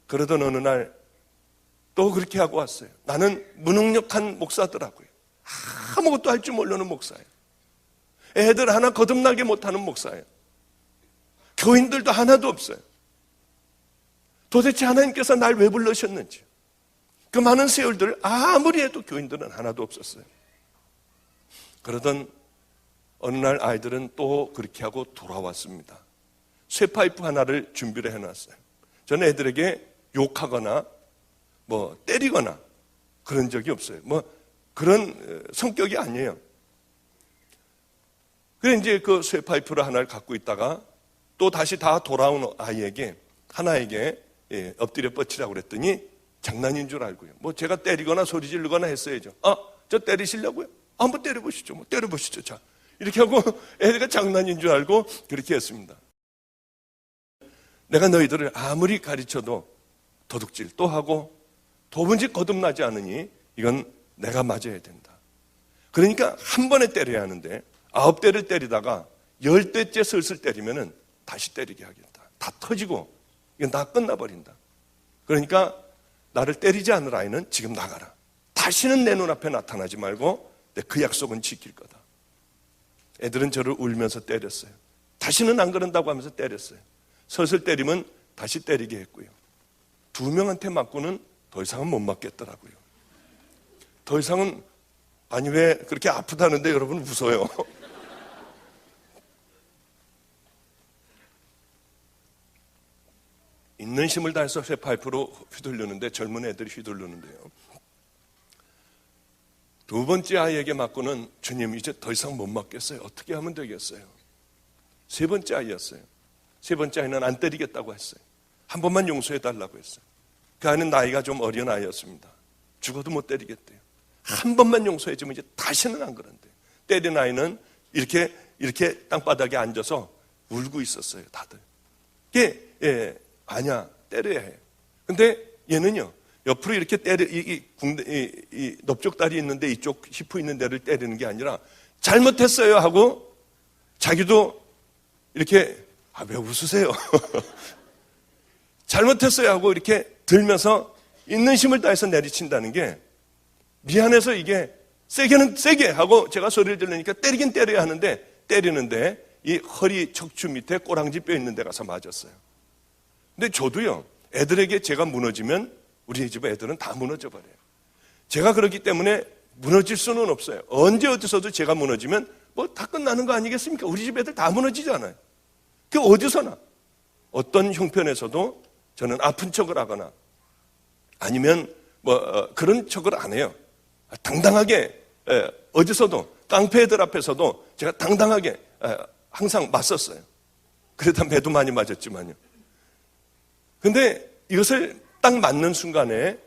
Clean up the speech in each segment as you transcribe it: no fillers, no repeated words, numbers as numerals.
그러던 어느 날 또 그렇게 하고 왔어요. 나는 무능력한 목사더라고요. 아무것도 할 줄 모르는 목사예요. 애들 하나 거듭나게 못하는 목사예요. 교인들도 하나도 없어요. 도대체 하나님께서 날 왜 불러셨는지. 그 많은 세월들 아무리 해도 교인들은 하나도 없었어요. 그러던 어느 날 아이들은 또 그렇게 하고 돌아왔습니다. 쇠파이프 하나를 준비를 해놨어요. 저는 애들에게 욕하거나 때리거나 그런 적이 없어요. 그런 성격이 아니에요. 그래 이제 그 쇠파이프를 하나를 갖고 있다가 또 다시 다 돌아온 아이에게 하나에게 엎드려 뻗치라고 그랬더니 장난인 줄 알고요. 제가 때리거나 소리 지르거나 했어야죠. 저 때리시려고요? 한번 때려보시죠. 때려보시죠. 자, 이렇게 하고 애가 장난인 줄 알고 그렇게 했습니다. 내가 너희들을 아무리 가르쳐도 도둑질 또 하고 도무지 거듭나지 않으니 이건 내가 맞아야 된다. 그러니까 한 번에 때려야 하는데 9대를 때리다가 10대째 슬슬 때리면은 다시 때리게 하겠다. 다 터지고 이건 다 끝나버린다. 그러니까 나를 때리지 않을 아이는 지금 나가라. 다시는 내 눈앞에 나타나지 말고 내 그 약속은 지킬 거다. 애들은 저를 울면서 때렸어요. 다시는 안 그런다고 하면서 때렸어요. 슬슬 때리면 다시 때리게 했고요. 2명한테 맞고는 더 이상은 못 맞겠더라고요. 더 이상은 아니 왜 그렇게 아프다는데 여러분 웃어요. 있는 힘을 다해서 쇠파이프로 휘둘르는데 젊은 애들이 휘둘르는데요. 2번째 아이에게 맞고는 주님 이제 더 이상 못 맞겠어요. 어떻게 하면 되겠어요? 3번째 아이였어요. 3번째 아이는 안 때리겠다고 했어요. 한 번만 용서해 달라고 했어요. 그 아이는 나이가 좀 어린 아이였습니다. 죽어도 못 때리겠대요. 한 번만 용서해 주면 이제 다시는 안 그런대요. 때린 아이는 이렇게 땅바닥에 앉아서 울고 있었어요. 다들. 이게 아니야, 때려야 해. 근데 얘는요, 옆으로 이렇게 이 넓적다리 있는데 이쪽 히프 있는 데를 때리는 게 아니라 잘못했어요 하고 자기도 이렇게 왜 웃으세요? 잘못했어요 하고 이렇게 들면서 있는 힘을 다해서 내리친다는 게 미안해서 이게 세게는 세게 하고 제가 소리를 들으니까 때리긴 때려야 하는데 때리는데 이 허리 척추 밑에 꼬랑지 뼈 있는 데 가서 맞았어요. 근데 저도요, 애들에게 제가 무너지면 우리 집 애들은 다 무너져 버려요. 제가 그렇기 때문에 무너질 수는 없어요. 언제 어디서도 제가 무너지면 다 끝나는 거 아니겠습니까? 우리 집 애들 다 무너지잖아요. 그 어디서나 어떤 형편에서도 저는 아픈 척을 하거나 아니면 그런 척을 안 해요. 당당하게 어디서도 깡패들 앞에서도 제가 당당하게 항상 맞섰어요. 그러다 매도 많이 맞았지만요. 근데 이것을 딱 맞는 순간에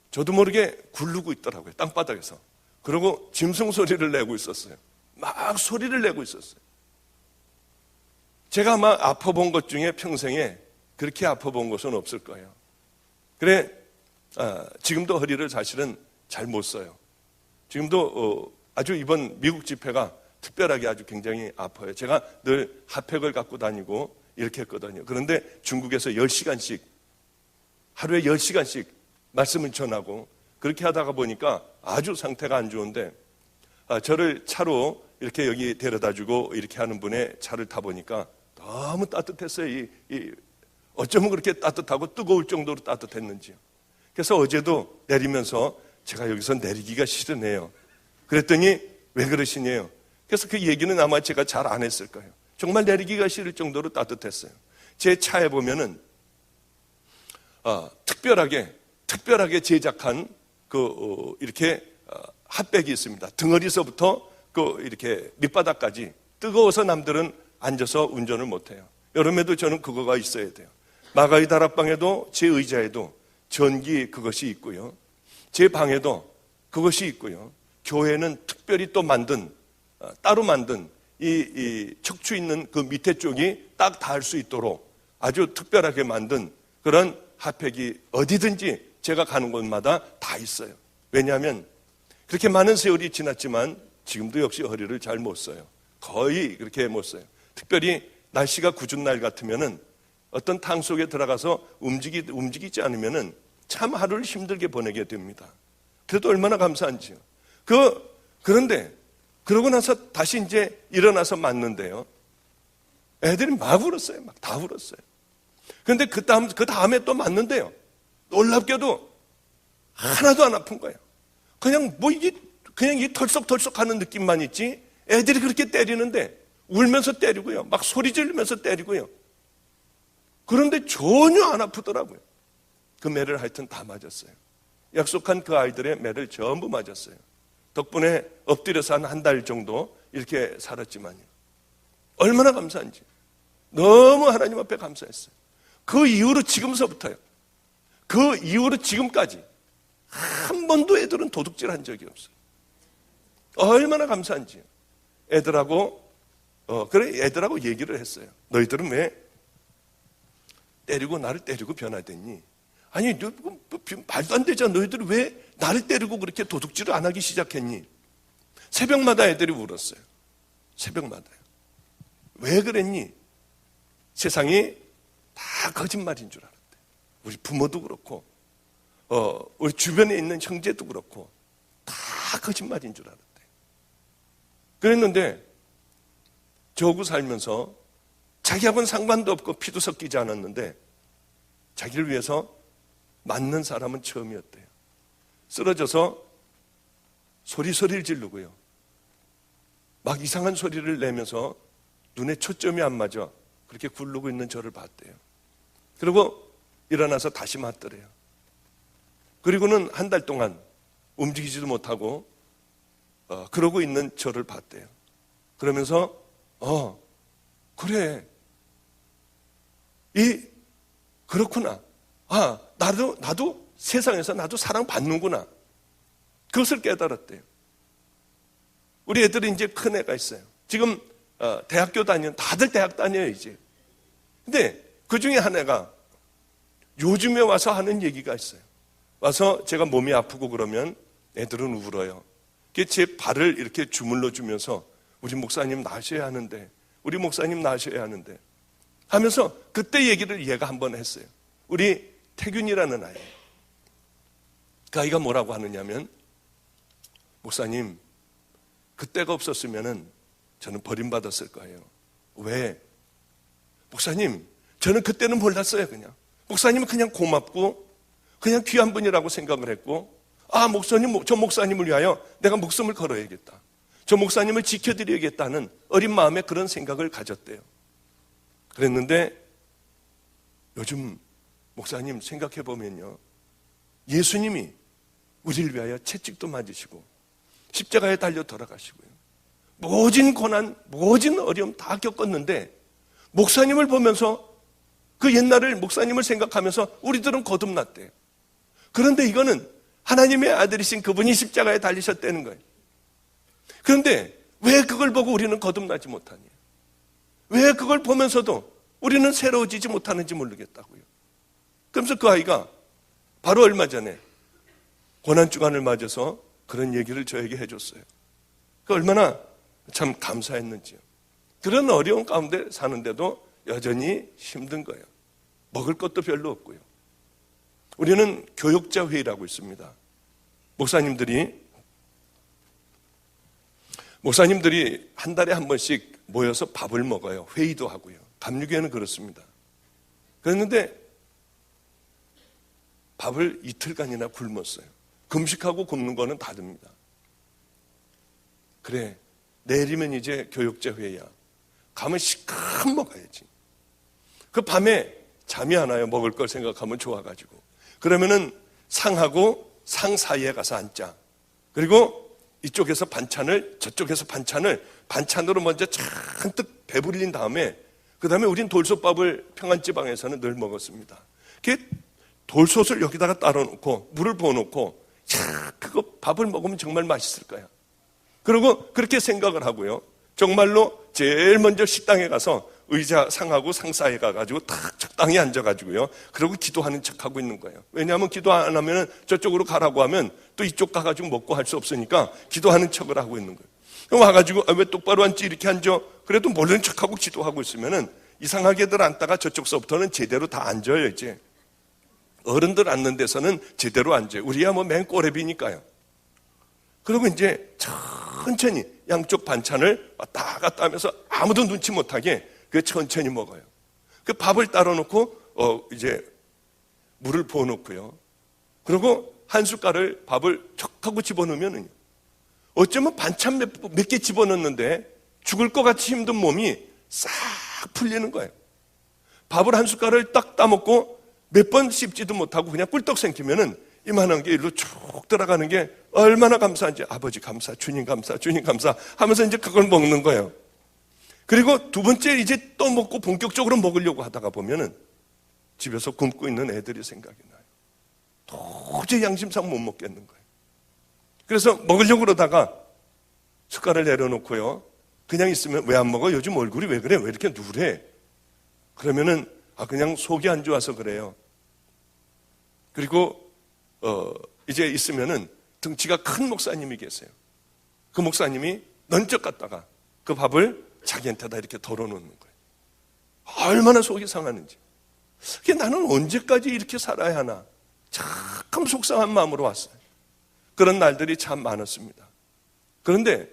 저도 모르게 굴르고 있더라고요. 땅바닥에서. 그리고 짐승 소리를 내고 있었어요. 막 소리를 내고 있었어요. 제가 아마 아파본 것 중에 평생에 그렇게 아파본 것은 없을 거예요. 그래, 지금도 허리를 사실은 잘 못 써요. 지금도 아주 이번 미국 집회가 특별하게 아주 굉장히 아파요. 제가 늘 핫팩을 갖고 다니고 이렇게 했거든요. 그런데 중국에서 10시간씩, 하루에 10시간씩 말씀을 전하고 그렇게 하다가 보니까 아주 상태가 안 좋은데 저를 차로 이렇게 여기 데려다주고 이렇게 하는 분의 차를 타보니까 너무 따뜻했어요. 어쩌면 그렇게 따뜻하고 뜨거울 정도로 따뜻했는지요. 그래서 어제도 내리면서 제가 여기서 내리기가 싫으네요. 그랬더니 왜 그러시냐요. 그래서 그 얘기는 아마 제가 잘 안 했을 거예요. 정말 내리기가 싫을 정도로 따뜻했어요. 제 차에 보면은 특별하게 제작한 이렇게 핫백이 있습니다. 등허리서부터 이렇게 밑바닥까지 뜨거워서 남들은 앉아서 운전을 못해요. 여름에도 저는 그거가 있어야 돼요. 마가이 다락방에도 제 의자에도 전기 그것이 있고요. 제 방에도 그것이 있고요. 교회는 특별히 또 따로 만든 이 척추 있는 그 밑에 쪽이 딱 닿을 수 있도록 아주 특별하게 만든 그런 핫팩이 어디든지 제가 가는 곳마다 다 있어요. 왜냐하면 그렇게 많은 세월이 지났지만 지금도 역시 허리를 잘 못 써요. 거의 그렇게 못 써요. 특별히 날씨가 궂은 날 같으면은 어떤 탕 속에 들어가서 움직이지 않으면은 참 하루를 힘들게 보내게 됩니다. 그래도 얼마나 감사한지요. 그런데 그러고 나서 다시 이제 일어나서 맞는데요. 애들이 막 울었어요. 막 다 울었어요. 그런데 그 다음에 또 맞는데요. 놀랍게도 하나도 안 아픈 거예요. 그냥 이 털썩털썩 하는 느낌만 있지, 애들이 그렇게 때리는데, 울면서 때리고요. 막 소리 지르면서 때리고요. 그런데 전혀 안 아프더라고요. 그 매를 하여튼 다 맞았어요. 약속한 그 아이들의 매를 전부 맞았어요. 덕분에 엎드려서 한 달 정도 이렇게 살았지만요. 얼마나 감사한지. 너무 하나님 앞에 감사했어요. 그 이후로 지금서부터요. 그 이후로 지금까지 한 번도 애들은 도둑질한 적이 없어요. 얼마나 감사한지요. 애들하고 얘기를 했어요. 너희들은 왜 나를 때리고 변화됐니? 아니, 말도 안 되잖아. 너희들은 왜 나를 때리고 그렇게 도둑질을 안 하기 시작했니? 새벽마다 애들이 울었어요. 새벽마다요. 왜 그랬니? 세상이 다 거짓말인 줄 알았대. 우리 부모도 그렇고, 우리 주변에 있는 형제도 그렇고, 다 거짓말인 줄 알았대. 그랬는데, 저하고 살면서 자기하고는 상관도 없고 피도 섞이지 않았는데, 자기를 위해서 맞는 사람은 처음이었대요. 쓰러져서 소리를 지르고요. 막 이상한 소리를 내면서 눈에 초점이 안 맞아 그렇게 굴르고 있는 저를 봤대요. 그리고 일어나서 다시 맞더래요. 그리고는 한 달 동안 움직이지도 못하고 그러고 있는 저를 봤대요. 그러면서 그래, 그렇구나. 나도 세상에서 나도 사랑받는구나. 그것을 깨달았대요. 우리 애들이 이제 큰 애가 있어요. 지금 대학교 다들 대학 다녀요 이제. 근데 그 중에 한 애가 요즘에 와서 하는 얘기가 있어요. 와서 제가 몸이 아프고 그러면 애들은 울어요. 제 발을 이렇게 주물러 주면서 우리 목사님 나으셔야 하는데, 우리 목사님 나으셔야 하는데 하면서 그때 얘기를 얘가 한번 했어요. 우리 태균이라는 아이. 그 아이가 뭐라고 하느냐면, 목사님, 그때가 없었으면 저는 버림받았을 거예요. 왜? 목사님, 저는 그때는 몰랐어요. 그냥 목사님은 그냥 고맙고 그냥 귀한 분이라고 생각을 했고, 목사님, 저 목사님을 위하여 내가 목숨을 걸어야겠다, 저 목사님을 지켜드려야겠다는 어린 마음에 그런 생각을 가졌대요. 그랬는데 요즘 목사님 생각해보면요, 예수님이 우리를 위하여 채찍도 맞으시고 십자가에 달려 돌아가시고요, 모진 고난, 모진 어려움 다 겪었는데 목사님을 보면서, 그 옛날을 목사님을 생각하면서 우리들은 거듭났대요. 그런데 이거는 하나님의 아들이신 그분이 십자가에 달리셨다는 거예요. 그런데 왜 그걸 보고 우리는 거듭나지 못하니? 왜 그걸 보면서도 우리는 새로워지지 못하는지 모르겠다고요. 그러면서 그 아이가 바로 얼마 전에 고난주간을 맞아서 그런 얘기를 저에게 해줬어요. 그 얼마나 참 감사했는지요. 그런 어려운 가운데 사는데도 여전히 힘든 거예요. 먹을 것도 별로 없고요. 우리는 교육자 회의라고 있습니다. 목사님들이 한 달에 한 번씩 모여서 밥을 먹어요. 회의도 하고요. 감리교회는 그렇습니다. 그랬는데 밥을 이틀간이나 굶었어요. 금식하고 굶는 거는 다릅니다. 그래, 내일이면 이제 교육자 회의야. 가면 시큼 먹어야지. 그 밤에 잠이 안 와요. 먹을 걸 생각하면 좋아가지고. 그러면은 상하고 상 사이에 가서 앉자. 그리고 이쪽에서 반찬을, 저쪽에서 반찬으로 먼저 잔뜩 배불린 다음에, 그 다음에 우린 돌솥밥을 평안지방에서는 늘 먹었습니다. 돌솥을 여기다가 따로 놓고 물을 부어놓고, 그거 밥을 먹으면 정말 맛있을 거야. 그리고 그렇게 생각을 하고요, 정말로 제일 먼저 식당에 가서 의자 상하고 상 사이에 가가지고 딱 적당히 앉아가지고요, 그러고 기도하는 척하고 있는 거예요. 왜냐하면 기도 안 하면 저쪽으로 가라고 하면 또 이쪽 가가지고 먹고 할 수 없으니까 기도하는 척을 하고 있는 거예요. 와가지고 왜 똑바로 앉지, 이렇게 앉아. 그래도 모르는 척하고 기도하고 있으면은 이상하게들 앉다가 저쪽서부터는 제대로 다 앉아요, 이제. 어른들 앉는 데서는 제대로 앉아요. 우리야 뭐 맨 꼬레비니까요. 그리고 이제 천천히 양쪽 반찬을 왔다 갔다 하면서 아무도 눈치 못하게 그 천천히 먹어요. 그 밥을 따로 놓고 이제 물을 부어놓고요. 그리고 한 숟갈을 밥을 척 하고 집어넣으면은 어쩌면 반찬 몇 개 집어넣는데 죽을 것 같이 힘든 몸이 싹 풀리는 거예요. 밥을 한 숟갈을 딱 따먹고 몇 번 씹지도 못하고 그냥 꿀떡 생기면은 이만한 게 일로 쭉 들어가는 게 얼마나 감사한지. 아버지 감사, 주님 감사, 주님 감사 하면서 이제 그걸 먹는 거예요. 그리고 두 번째 이제 또 먹고 본격적으로 먹으려고 하다가 보면은 집에서 굶고 있는 애들이 생각이 나요. 도저히 양심상 못 먹겠는 거예요. 그래서 먹으려고 그러다가 숟갈을 내려놓고요. 그냥 있으면 왜 안 먹어? 요즘 얼굴이 왜 그래? 왜 이렇게 누래? 그러면은 그냥 속이 안 좋아서 그래요. 그리고 이제 있으면은 등치가 큰 목사님이 계세요. 그 목사님이 넌쩍 갔다가 그 밥을 자기한테다 이렇게 덜어놓는 거예요. 얼마나 속이 상하는지. 나는 언제까지 이렇게 살아야 하나 참 속상한 마음으로 왔어요. 그런 날들이 참 많았습니다. 그런데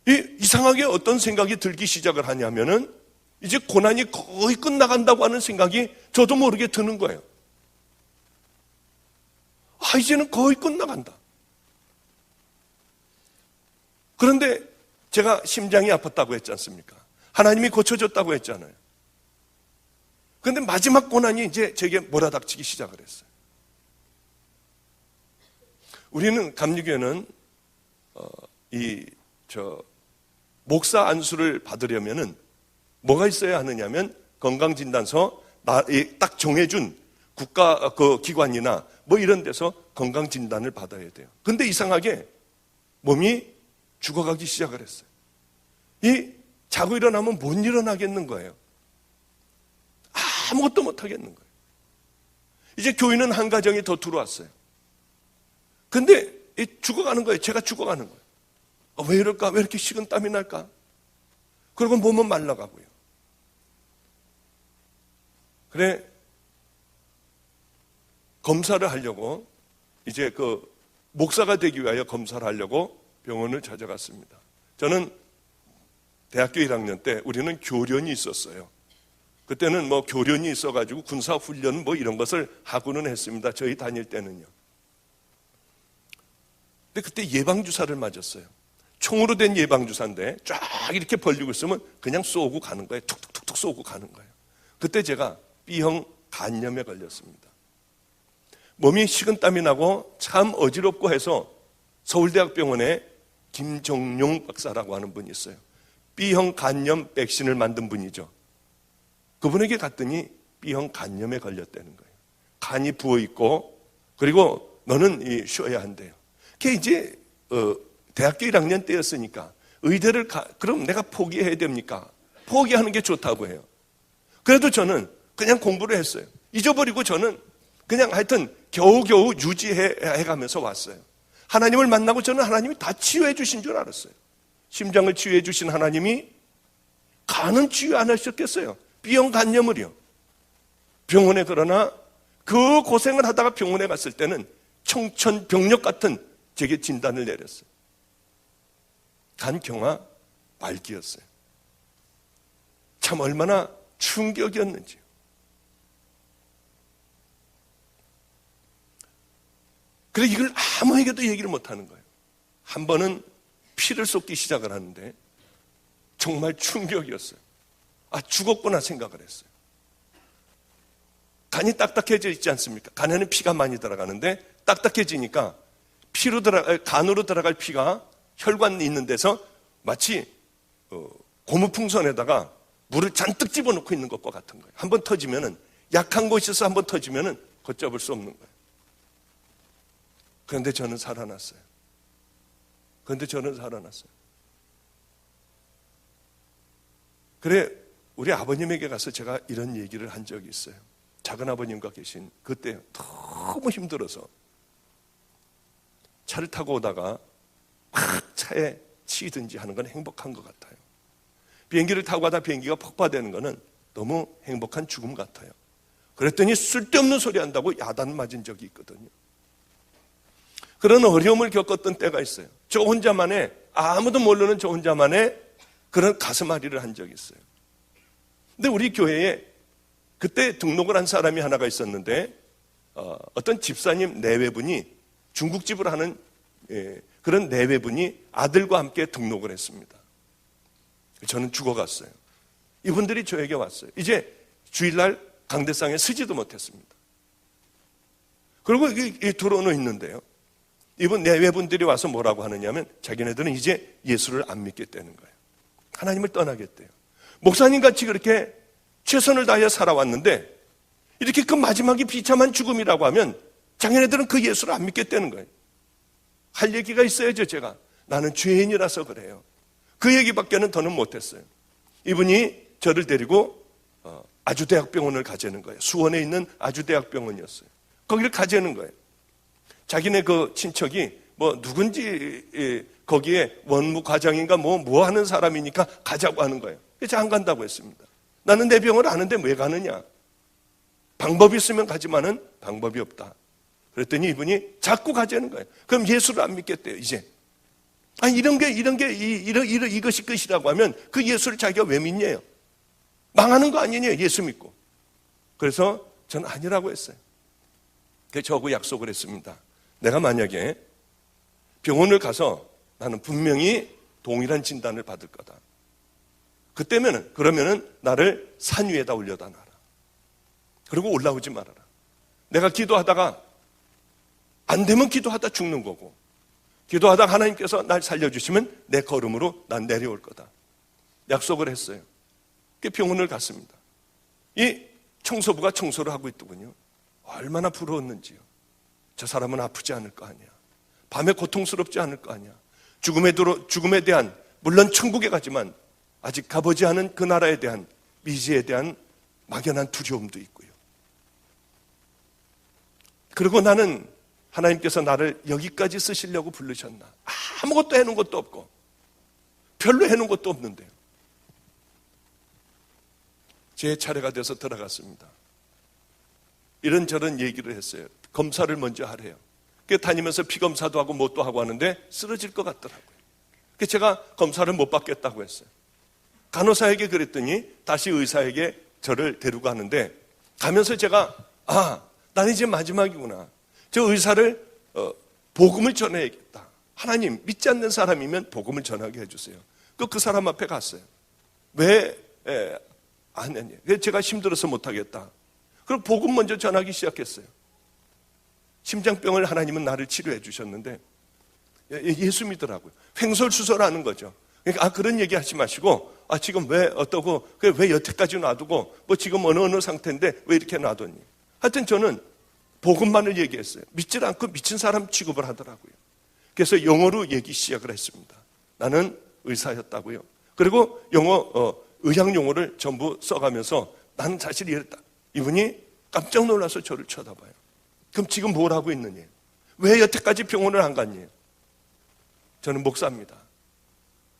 이상하게 어떤 생각이 들기 시작을 하냐면은 이제 고난이 거의 끝나간다고 하는 생각이 저도 모르게 드는 거예요. 이제는 거의 끝나간다. 그런데 제가 심장이 아팠다고 했지 않습니까? 하나님이 고쳐줬다고 했잖아요. 그런데 마지막 고난이 이제 제게 몰아닥치기 시작을 했어요. 우리는 감리교회는 목사 안수를 받으려면은 뭐가 있어야 하느냐면 건강진단서 딱 정해준 국가 그 기관이나 뭐 이런 데서 건강진단을 받아야 돼요. 근데 이상하게 몸이 죽어가기 시작을 했어요. 자고 일어나면 못 일어나겠는 거예요. 아무것도 못 하겠는 거예요. 이제 교인은 한 가정이 더 들어왔어요. 근데 죽어가는 거예요. 제가 죽어가는 거예요. 왜 이럴까? 왜 이렇게 식은 땀이 날까? 그리고 몸은 말라가고요. 그래, 검사를 하려고 이제 목사가 되기 위하여 검사를 하려고 병원을 찾아갔습니다. 저는 대학교 1학년 때 우리는 교련이 있었어요. 그때는 뭐 교련이 있어가지고 군사훈련 뭐 이런 것을 하고는 했습니다. 저희 다닐 때는요. 근데 그때 예방주사를 맞았어요. 총으로 된 예방주사인데 쫙 이렇게 벌리고 있으면 그냥 쏘고 가는 거예요. 툭툭툭툭 쏘고 가는 거예요. 그때 제가 B형 간염에 걸렸습니다. 몸이 식은땀이 나고 참 어지럽고 해서 서울대학병원에 김정용 박사라고 하는 분이 있어요. B형 간염 백신을 만든 분이죠. 그분에게 갔더니 B형 간염에 걸렸다는 거예요. 간이 부어있고 그리고 너는 쉬어야 한대요. 그게 이제 대학교 1학년 때였으니까 의대를 그럼 내가 포기해야 됩니까? 포기하는 게 좋다고 해요. 그래도 저는 그냥 공부를 했어요. 잊어버리고 저는 그냥 하여튼 겨우겨우 유지해 가면서 왔어요. 하나님을 만나고 저는 하나님이 다 치유해 주신 줄 알았어요. 심장을 치유해 주신 하나님이 간은 치유 안 하셨겠어요. B형 간염을요. 병원에 그러나 그 고생을 하다가 병원에 갔을 때는 청천벽력 같은 제게 진단을 내렸어요. 간경화 말기였어요. 참 얼마나 충격이었는지요. 그래 이걸 아무에게도 얘기를 못하는 거예요. 한 번은 피를 쏟기 시작을 하는데 정말 충격이었어요. 죽었구나 생각을 했어요. 간이 딱딱해져 있지 않습니까? 간에는 피가 많이 들어가는데 딱딱해지니까 간으로 들어갈 피가 혈관이 있는 데서 마치 고무풍선에다가 물을 잔뜩 집어넣고 있는 것과 같은 거예요. 한번 터지면은 약한 곳에서 한번 터지면은 걷잡을 수 없는 거예요. 그런데 저는 살아났어요. 그래 우리 아버님에게 가서 제가 이런 얘기를 한 적이 있어요. 작은 아버님과 계신 그때 너무 힘들어서 차를 타고 오다가 막 차에 치이든지 하는 건 행복한 것 같아요. 비행기를 타고 가다 비행기가 폭파되는 거는 너무 행복한 죽음 같아요. 그랬더니 쓸데없는 소리 한다고 야단 맞은 적이 있거든요. 그런 어려움을 겪었던 때가 있어요. 저 혼자만의, 아무도 모르는 저 혼자만의 그런 가슴앓이를 한 적이 있어요. 근데 우리 교회에 그때 등록을 한 사람이 하나가 있었는데 어떤 집사님 내외분이 중국집을 하는 그런 내외분이 아들과 함께 등록을 했습니다. 저는 죽어갔어요. 이분들이 저에게 왔어요. 이제 주일날 강대상에 서지도 못했습니다. 그리고 이 들어오는 있는데요. 이분 내외분들이 와서 뭐라고 하느냐면 자기네들은 이제 예수를 안 믿겠다는 거예요. 하나님을 떠나겠대요. 목사님같이 그렇게 최선을 다해 살아왔는데 이렇게 그 마지막이 비참한 죽음이라고 하면 자기네들은 그 예수를 안 믿겠다는 거예요. 할 얘기가 있어야죠. 제가 나는 죄인이라서 그래요. 그 얘기밖에는 더는 못했어요. 이분이 저를 데리고 아주대학병원을 가자는 거예요. 수원에 있는 아주대학병원이었어요. 거기를 가자는 거예요. 자기네 그 친척이 뭐 누군지 거기에 원무 과장인가 뭐 하는 사람이니까 가자고 하는 거예요. 그래서 안 간다고 했습니다. 나는 내 병을 아는데 왜 가느냐? 방법이 있으면 가지만은 방법이 없다. 그랬더니 이분이 자꾸 가자는 거예요. 그럼 예수를 안 믿겠대요, 이제. 아니, 이것이 끝이라고 하면 그 예수를 자기가 왜 믿냐요? 망하는 거 아니냐, 예수 믿고. 그래서 저는 아니라고 했어요. 그래서 저하고 약속을 했습니다. 내가 만약에 병원을 가서 나는 분명히 동일한 진단을 받을 거다. 그러면은 나를 산 위에다 올려다 놔라. 그리고 올라오지 말아라. 내가 기도하다가 안 되면 기도하다 죽는 거고, 기도하다가 하나님께서 날 살려주시면 내 걸음으로 난 내려올 거다. 약속을 했어요. 그 병원을 갔습니다. 이 청소부가 청소를 하고 있더군요. 얼마나 부러웠는지요. 저 사람은 아프지 않을 거 아니야. 밤에 고통스럽지 않을 거 아니야. 죽음에 대한, 물론 천국에 가지만 아직 가보지 않은 그 나라에 대한, 미지에 대한 막연한 두려움도 있고요. 그리고 나는 하나님께서 나를 여기까지 쓰시려고 부르셨나? 아무것도 해놓은 것도 없고 별로 해놓은 것도 없는데요. 제 차례가 돼서 들어갔습니다. 이런저런 얘기를 했어요. 검사를 먼저 하래요. 다니면서 피검사도 하고 뭣도 하고 하는데 쓰러질 것 같더라고요. 그래서 제가 검사를 못 받겠다고 했어요. 간호사에게 그랬더니 다시 의사에게 저를 데리고 가는데, 가면서 제가 나는 이제 마지막이구나. 저 의사를 복음을 전해야겠다. 하나님, 믿지 않는 사람이면 복음을 전하게 해주세요. 그 사람 앞에 갔어요. 왜 안 했냐? 제가 힘들어서 못하겠다. 그럼 복음 먼저 전하기 시작했어요. 심장병을 하나님은 나를 치료해 주셨는데 예수 믿으라고요. 횡설수설하는 거죠. 그러니까 그런 얘기 하지 마시고 지금 왜 어떠고 왜 여태까지 놔두고 뭐 지금 어느 상태인데 왜 이렇게 놔뒀니? 하여튼 저는 복음만을 얘기했어요. 믿질 않고 미친 사람 취급을 하더라고요. 그래서 영어로 얘기 시작을 했습니다. 나는 의사였다고요. 그리고 의학 용어를 전부 써가면서 나는 사실 이랬다. 이분이 깜짝 놀라서 저를 쳐다봐요. 그럼 지금 뭘 하고 있느냐? 왜 여태까지 병원을 안 갔니? 저는 목사입니다.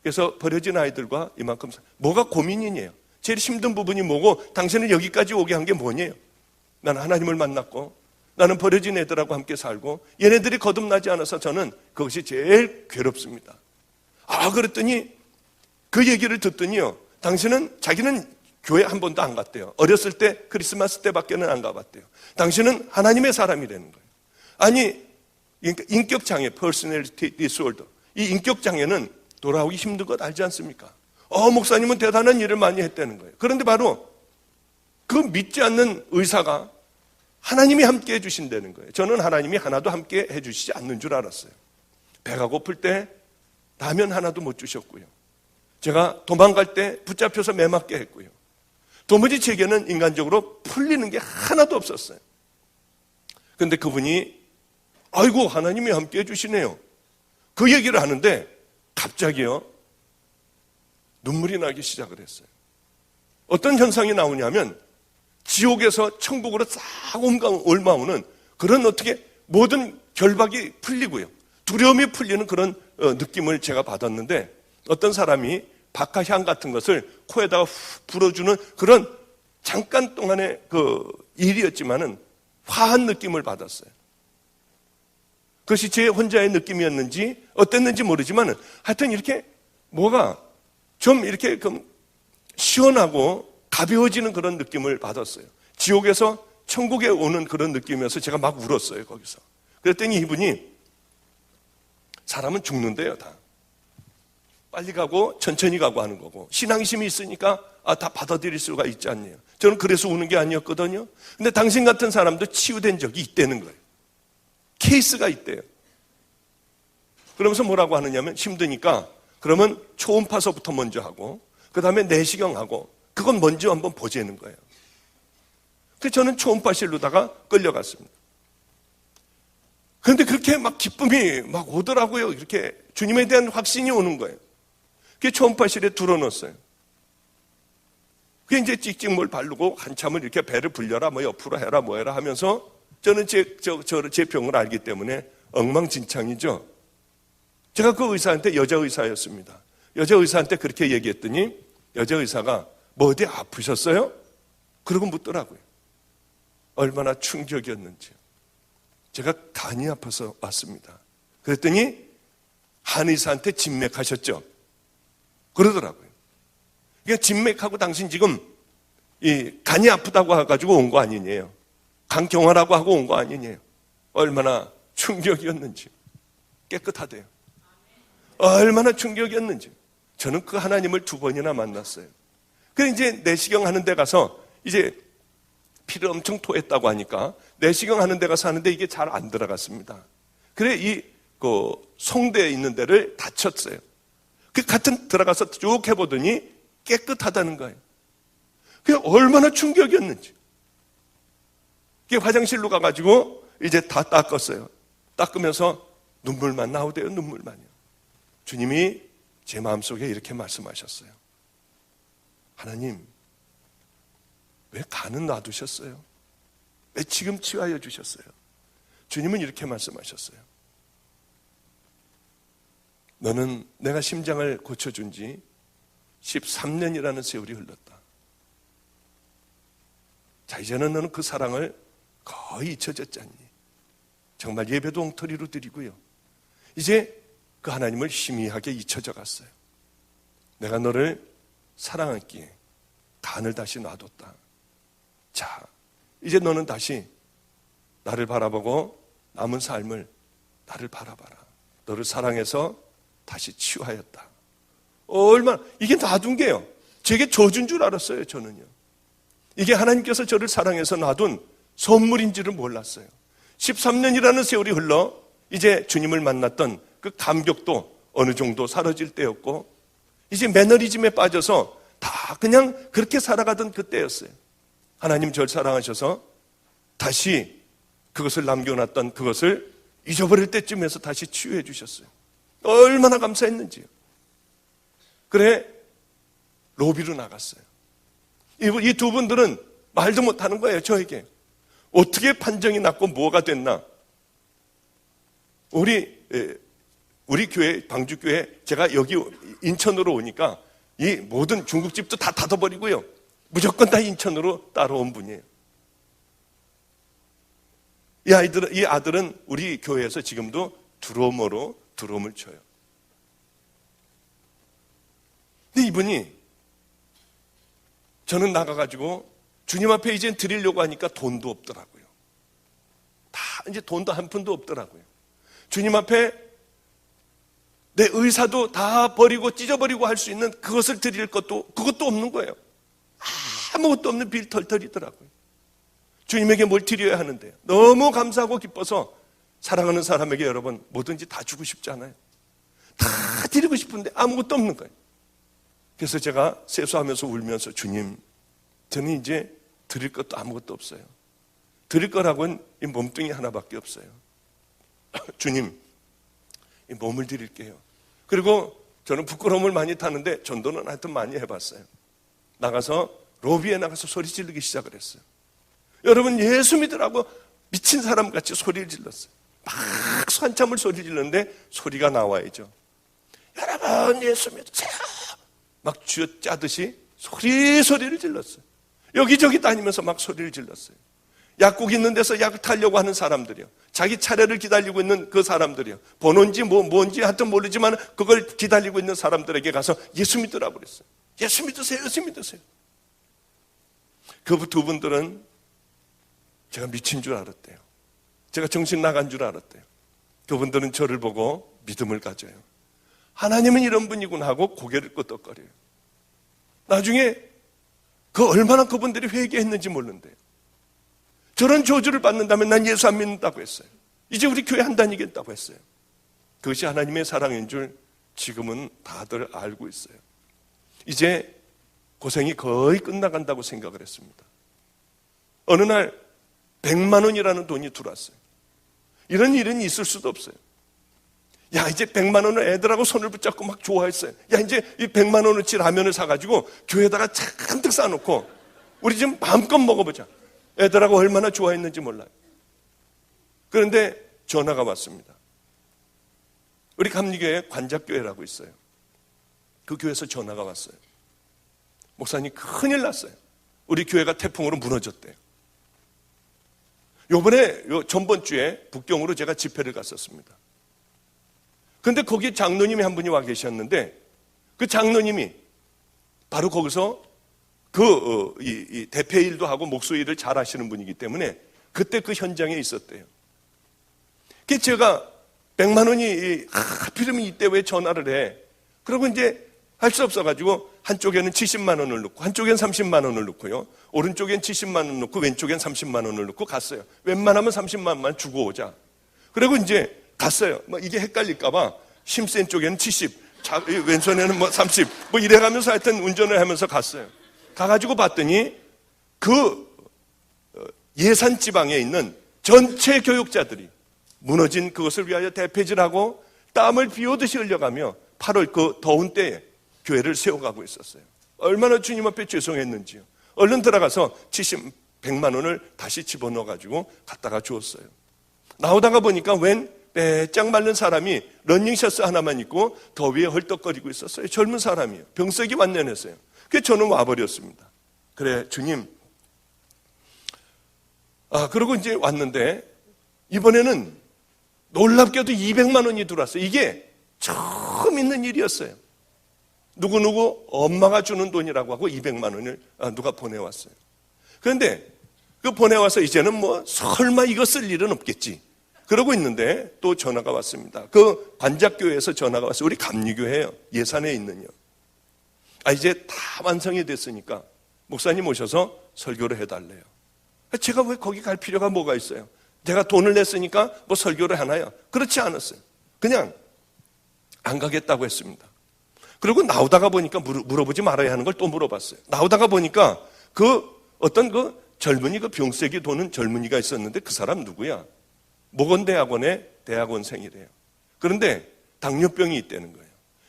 그래서 버려진 아이들과 이만큼 뭐가 고민이냐요? 제일 힘든 부분이 뭐고 당신을 여기까지 오게 한 게 뭐냐요? 나는 하나님을 만났고 나는 버려진 애들하고 함께 살고 얘네들이 거듭나지 않아서 저는 그것이 제일 괴롭습니다. 그랬더니 그 얘기를 듣더니요. 자기는 교회 한 번도 안 갔대요. 어렸을 때 크리스마스 때밖에는 안 가봤대요. 당신은 하나님의 사람이라는 거예요. 아니, 인격장애, personality disorder. 이 인격장애는 돌아오기 힘든 것 알지 않습니까? 목사님은 대단한 일을 많이 했다는 거예요. 그런데 바로 그 믿지 않는 의사가 하나님이 함께 해주신다는 거예요. 저는 하나님이 하나도 함께 해주시지 않는 줄 알았어요. 배가 고플 때 라면 하나도 못 주셨고요. 제가 도망갈 때 붙잡혀서 매맞게 했고요. 도무지 제게는 인간적으로 풀리는 게 하나도 없었어요. 그런데 그분이 아이고 하나님이 함께 해주시네요. 그 얘기를 하는데 갑자기요 눈물이 나기 시작을 했어요. 어떤 현상이 나오냐면 지옥에서 천국으로 싹 올라오는 그런 어떻게 모든 결박이 풀리고요. 두려움이 풀리는 그런 느낌을 제가 받았는데 어떤 사람이 박하향 같은 것을 코에다가 후 불어주는 그런 잠깐 동안의 그 일이었지만은 화한 느낌을 받았어요. 그것이 제 혼자의 느낌이었는지 어땠는지 모르지만은 하여튼 이렇게 뭐가 좀 이렇게 시원하고 가벼워지는 그런 느낌을 받았어요. 지옥에서 천국에 오는 그런 느낌이어서 제가 막 울었어요, 거기서. 그랬더니 이분이 사람은 죽는데요, 다. 빨리 가고 천천히 가고 하는 거고 신앙심이 있으니까 다 받아들일 수가 있지 않냐요. 저는 그래서 우는 게 아니었거든요. 근데 당신 같은 사람도 치유된 적이 있다는 거예요. 케이스가 있대요. 그러면서 뭐라고 하느냐면 힘드니까 그러면 초음파서부터 먼저 하고 그 다음에 내시경하고 그건 먼저 한번 보자는 거예요. 그래서 저는 초음파실로다가 끌려갔습니다. 그런데 그렇게 막 기쁨이 막 오더라고요. 이렇게 주님에 대한 확신이 오는 거예요. 그게 초음파실에 들어놓았어요. 그게 이제 찍찍물 바르고 한참을 이렇게 배를 불려라, 뭐 옆으로 해라, 뭐 해라 하면서 저는 제 병을 알기 때문에 엉망진창이죠. 제가 그 의사한테 여자 의사였습니다. 여자 의사한테 그렇게 얘기했더니 여자 의사가 뭐 어디 아프셨어요? 그러고 묻더라고요. 얼마나 충격이었는지요. 제가 간이 아파서 왔습니다. 그랬더니 한의사한테 진맥하셨죠? 그러더라고요. 그러니까 진맥하고 당신 지금 이 간이 아프다고 해가지고 온 거 아니냐요. 간경화라고 하고 온 거 아니냐요. 얼마나 충격이었는지. 깨끗하대요. 얼마나 충격이었는지. 저는 그 하나님을 2번이나 만났어요. 그래서 이제 내시경 하는 데 가서 이제 피를 엄청 토했다고 하니까 내시경 하는 데 가서 하는데 이게 잘 안 들어갔습니다. 그래 그 송대에 있는 데를 다쳤어요. 그 같은 들어가서 쭉 해보더니 깨끗하다는 거예요. 그게 얼마나 충격이었는지. 그게 화장실로 가가지고 이제 다 닦았어요. 닦으면서 눈물만 나오대요. 눈물만요. 주님이 제 마음속에 이렇게 말씀하셨어요. 하나님, 왜 간은 놔두셨어요? 왜 지금 치유하여 주셨어요? 주님은 이렇게 말씀하셨어요. 너는 내가 심장을 고쳐준 지 13년이라는 세월이 흘렀다. 자, 이제는 너는 그 사랑을 거의 잊혀졌잖니. 정말 예배도 엉터리로 드리고요. 이제 그 하나님을 희미하게 잊혀져 갔어요. 내가 너를 사랑했기에 간을 다시 놔뒀다. 자, 이제 너는 다시 나를 바라보고 남은 삶을 나를 바라봐라. 너를 사랑해서 다시 치유하였다. 얼마나 이게 놔둔 게요. 제게 저주인 줄 알았어요. 저는요. 이게 하나님께서 저를 사랑해서 놔둔 선물인지를 몰랐어요. 13년이라는 세월이 흘러 이제 주님을 만났던 그 감격도 어느 정도 사라질 때였고 이제 매너리즘에 빠져서 다 그냥 그렇게 살아가던 그때였어요. 하나님 저를 사랑하셔서 다시 그것을 남겨놨던 그것을 잊어버릴 때쯤에서 다시 치유해 주셨어요. 얼마나 감사했는지요. 그래 로비로 나갔어요. 이 두 분들은 말도 못하는 거예요. 저에게 어떻게 판정이 났고 뭐가 됐나. 우리 교회 방주교회 제가 여기 인천으로 오니까 이 모든 중국집도 다 닫아버리고요. 무조건 다 인천으로 따라온 분이에요. 이 아들은 우리 교회에서 지금도 드러머로 드럼을 쳐요. 근데 이분이 저는 나가가지고 주님 앞에 이제 드리려고 하니까 돈도 없더라고요. 다 이제 돈도 한 푼도 없더라고요. 주님 앞에 내 의사도 다 버리고 찢어버리고 할 수 있는 그것을 드릴 그것도 없는 거예요. 아무것도 없는 빌털털이더라고요. 주님에게 뭘 드려야 하는데요. 너무 감사하고 기뻐서 사랑하는 사람에게 여러분 뭐든지 다 주고 싶지 않아요. 다 드리고 싶은데 아무것도 없는 거예요. 그래서 제가 세수하면서 울면서 주님, 저는 이제 드릴 것도 아무것도 없어요. 드릴 거라고는 이 몸뚱이 하나밖에 없어요. 주님, 이 몸을 드릴게요. 그리고 저는 부끄러움을 많이 타는데 전도는 하여튼 많이 해봤어요. 나가서 로비에 나가서 소리 지르기 시작을 했어요. 여러분 예수 믿으라고 미친 사람같이 소리를 질렀어요. 막 한참을 소리 질렀는데 소리가 나와야죠. 여러분 예수 믿으세요. 막 쥐어짜듯이 소리를 질렀어요. 여기저기 다니면서 막 소리를 질렀어요. 약국 있는 데서 약을 타려고 하는 사람들이요. 자기 차례를 기다리고 있는 그 사람들이요. 번호인지 뭔지 하여튼 모르지만 그걸 기다리고 있는 사람들에게 가서 예수 믿으라고 그랬어요. 예수 믿으세요. 예수 믿으세요. 그 두 분들은 제가 미친 줄 알았대요. 제가 정신 나간 줄 알았대요. 그분들은 저를 보고 믿음을 가져요. 하나님은 이런 분이구나 하고 고개를 끄덕거려요. 나중에 얼마나 그분들이 회개했는지 모르는데요. 저런 저주를 받는다면 난 예수 안 믿는다고 했어요. 이제 우리 교회 안 다니겠다고 했어요. 그것이 하나님의 사랑인 줄 지금은 다들 알고 있어요. 이제 고생이 거의 끝나간다고 생각을 했습니다. 어느 날 100만 원이라는 돈이 들어왔어요. 이런 일은 있을 수도 없어요. 야, 이제 100만 원을 애들하고 손을 붙잡고 막 좋아했어요. 야, 이제 이 100만 원어치 라면을 사가지고 교회에다가 잔뜩 쌓아놓고 우리 좀 마음껏 먹어보자. 애들하고 얼마나 좋아했는지 몰라요. 그런데 전화가 왔습니다. 우리 감리교회 관작교회라고 있어요. 그 교회에서 전화가 왔어요. 목사님 큰일 났어요. 우리 교회가 태풍으로 무너졌대요. 전번 주에 북경으로 제가 집회를 갔었습니다. 그런데 거기 장로님이 한 분이 와 계셨는데 그 장로님이 바로 거기서 이 대표 일도 하고 목소 일을 잘 하시는 분이기 때문에 그때 그 현장에 있었대요. 그래서 제가 100만 원이 하필이면 이때 왜 전화를 해? 그러고 이제 할 수 없어가지고 한쪽에는 70만 원을 넣고 한쪽엔 30만 원을 넣고요. 오른쪽엔 70만 원 넣고 왼쪽엔 30만 원을 넣고 갔어요. 웬만하면 30만 원만 주고 오자. 그리고 이제 갔어요. 이게 헷갈릴까봐 힘센 쪽에는 70, 왼손에는 30, 이래가면서 하여튼 운전을 하면서 갔어요. 가가지고 봤더니 예산 지방에 있는 전체 교육자들이 무너진 그것을 위하여 대패질하고 땀을 비 오듯이 흘려가며 8월 그 더운 때에 교회를 세워가고 있었어요. 얼마나 주님 앞에 죄송했는지요. 얼른 들어가서 100만 원을 다시 집어넣어가지고 갖다가 주었어요. 나오다가 보니까 웬 빼짝 마른 사람이 러닝셔츠 하나만 입고 더위에 헐떡거리고 있었어요. 젊은 사람이에요. 병석이 완연했어요. 그래서 저는 와버렸습니다. 그래, 주님. 그러고 이제 왔는데 이번에는 놀랍게도 200만 원이 들어왔어요. 이게 처음 있는 일이었어요. 누구누구 엄마가 주는 돈이라고 하고 200만 원을 누가 보내왔어요. 그런데 그 보내와서 이제는 설마 이거 쓸 일은 없겠지. 그러고 있는데 또 전화가 왔습니다. 그 관작교회에서 전화가 왔어요. 우리 감리교회예요. 예산에 있는요. 이제 다 완성이 됐으니까 목사님 오셔서 설교를 해달래요. 제가 왜 거기 갈 필요가 뭐가 있어요? 제가 돈을 냈으니까 설교를 하나요? 그렇지 않았어요. 그냥 안 가겠다고 했습니다. 그리고 나오다가 보니까 물어보지 말아야 하는 걸 또 물어봤어요. 나오다가 보니까 어떤 젊은이 병세기 도는 젊은이가 있었는데 그 사람 누구야? 모건대학원의 대학원생이래요. 그런데 당뇨병이 있다는 거예요.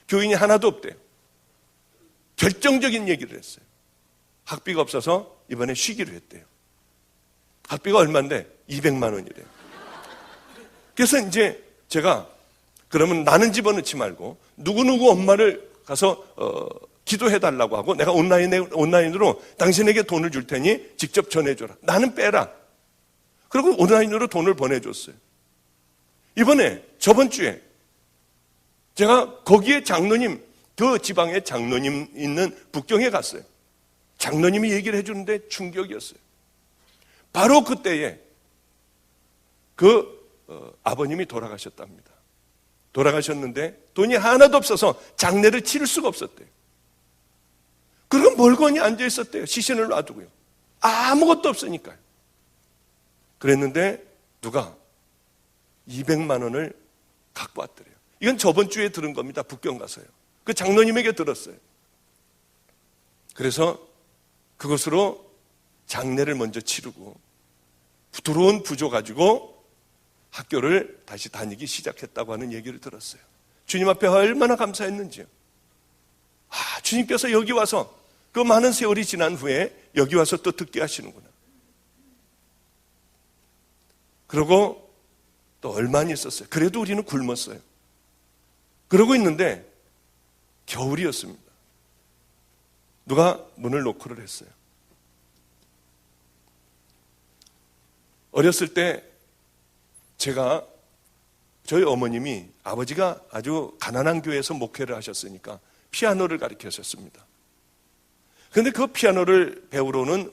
교인이 하나도 없대요. 결정적인 얘기를 했어요. 학비가 없어서 이번에 쉬기로 했대요. 학비가 얼마인데? 200만 원이래요. 그래서 이제 제가 그러면 나는 집어넣지 말고 누구누구 엄마를 가서 기도해달라고 하고 내가 온라인으로 당신에게 돈을 줄 테니 직접 전해줘라. 나는 빼라. 그리고 온라인으로 돈을 보내줬어요. 이번에 저번 주에 제가 거기에 장로님, 그 지방에 장로님 있는 북경에 갔어요. 장로님이 얘기를 해주는데 충격이었어요. 바로 그때에 아버님이 돌아가셨답니다. 돌아가셨는데 돈이 하나도 없어서 장례를 치를 수가 없었대요. 그리고 멀거니 앉아있었대요. 시신을 놔두고요. 아무것도 없으니까요. 그랬는데 누가 200만 원을 갖고 왔더래요. 이건 저번 주에 들은 겁니다. 북경 가서요. 그 장로님에게 들었어요. 그래서 그것으로 장례를 먼저 치르고 들어온 부조 가지고 학교를 다시 다니기 시작했다고 하는 얘기를 들었어요. 주님 앞에 얼마나 감사했는지요. 주님께서 여기 와서 그 많은 세월이 지난 후에 여기 와서 또 듣게 하시는구나. 그리고 또 얼마나 있었어요. 그래도 우리는 굶었어요. 그러고 있는데 겨울이었습니다. 누가 문을 노크를 했어요. 어렸을 때 제가 저희 어머님이 아버지가 아주 가난한 교회에서 목회를 하셨으니까 피아노를 가르치셨습니다. 그런데 그 피아노를 배우러는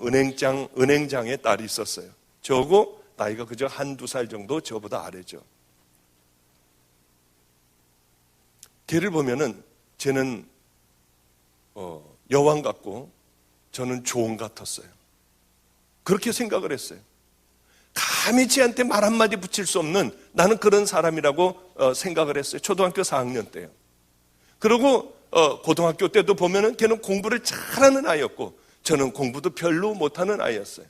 은행장의 딸이 있었어요. 저고 나이가 그저 한두 살 정도 저보다 아래죠. 걔를 보면은 쟤는 여왕 같고 저는 조언 같았어요. 그렇게 생각을 했어요. 감히 쟤한테 말 한마디 붙일 수 없는 나는 그런 사람이라고 생각을 했어요. 초등학교 4학년 때요. 그리고 고등학교 때도 보면은 걔는 공부를 잘하는 아이였고 저는 공부도 별로 못하는 아이였어요.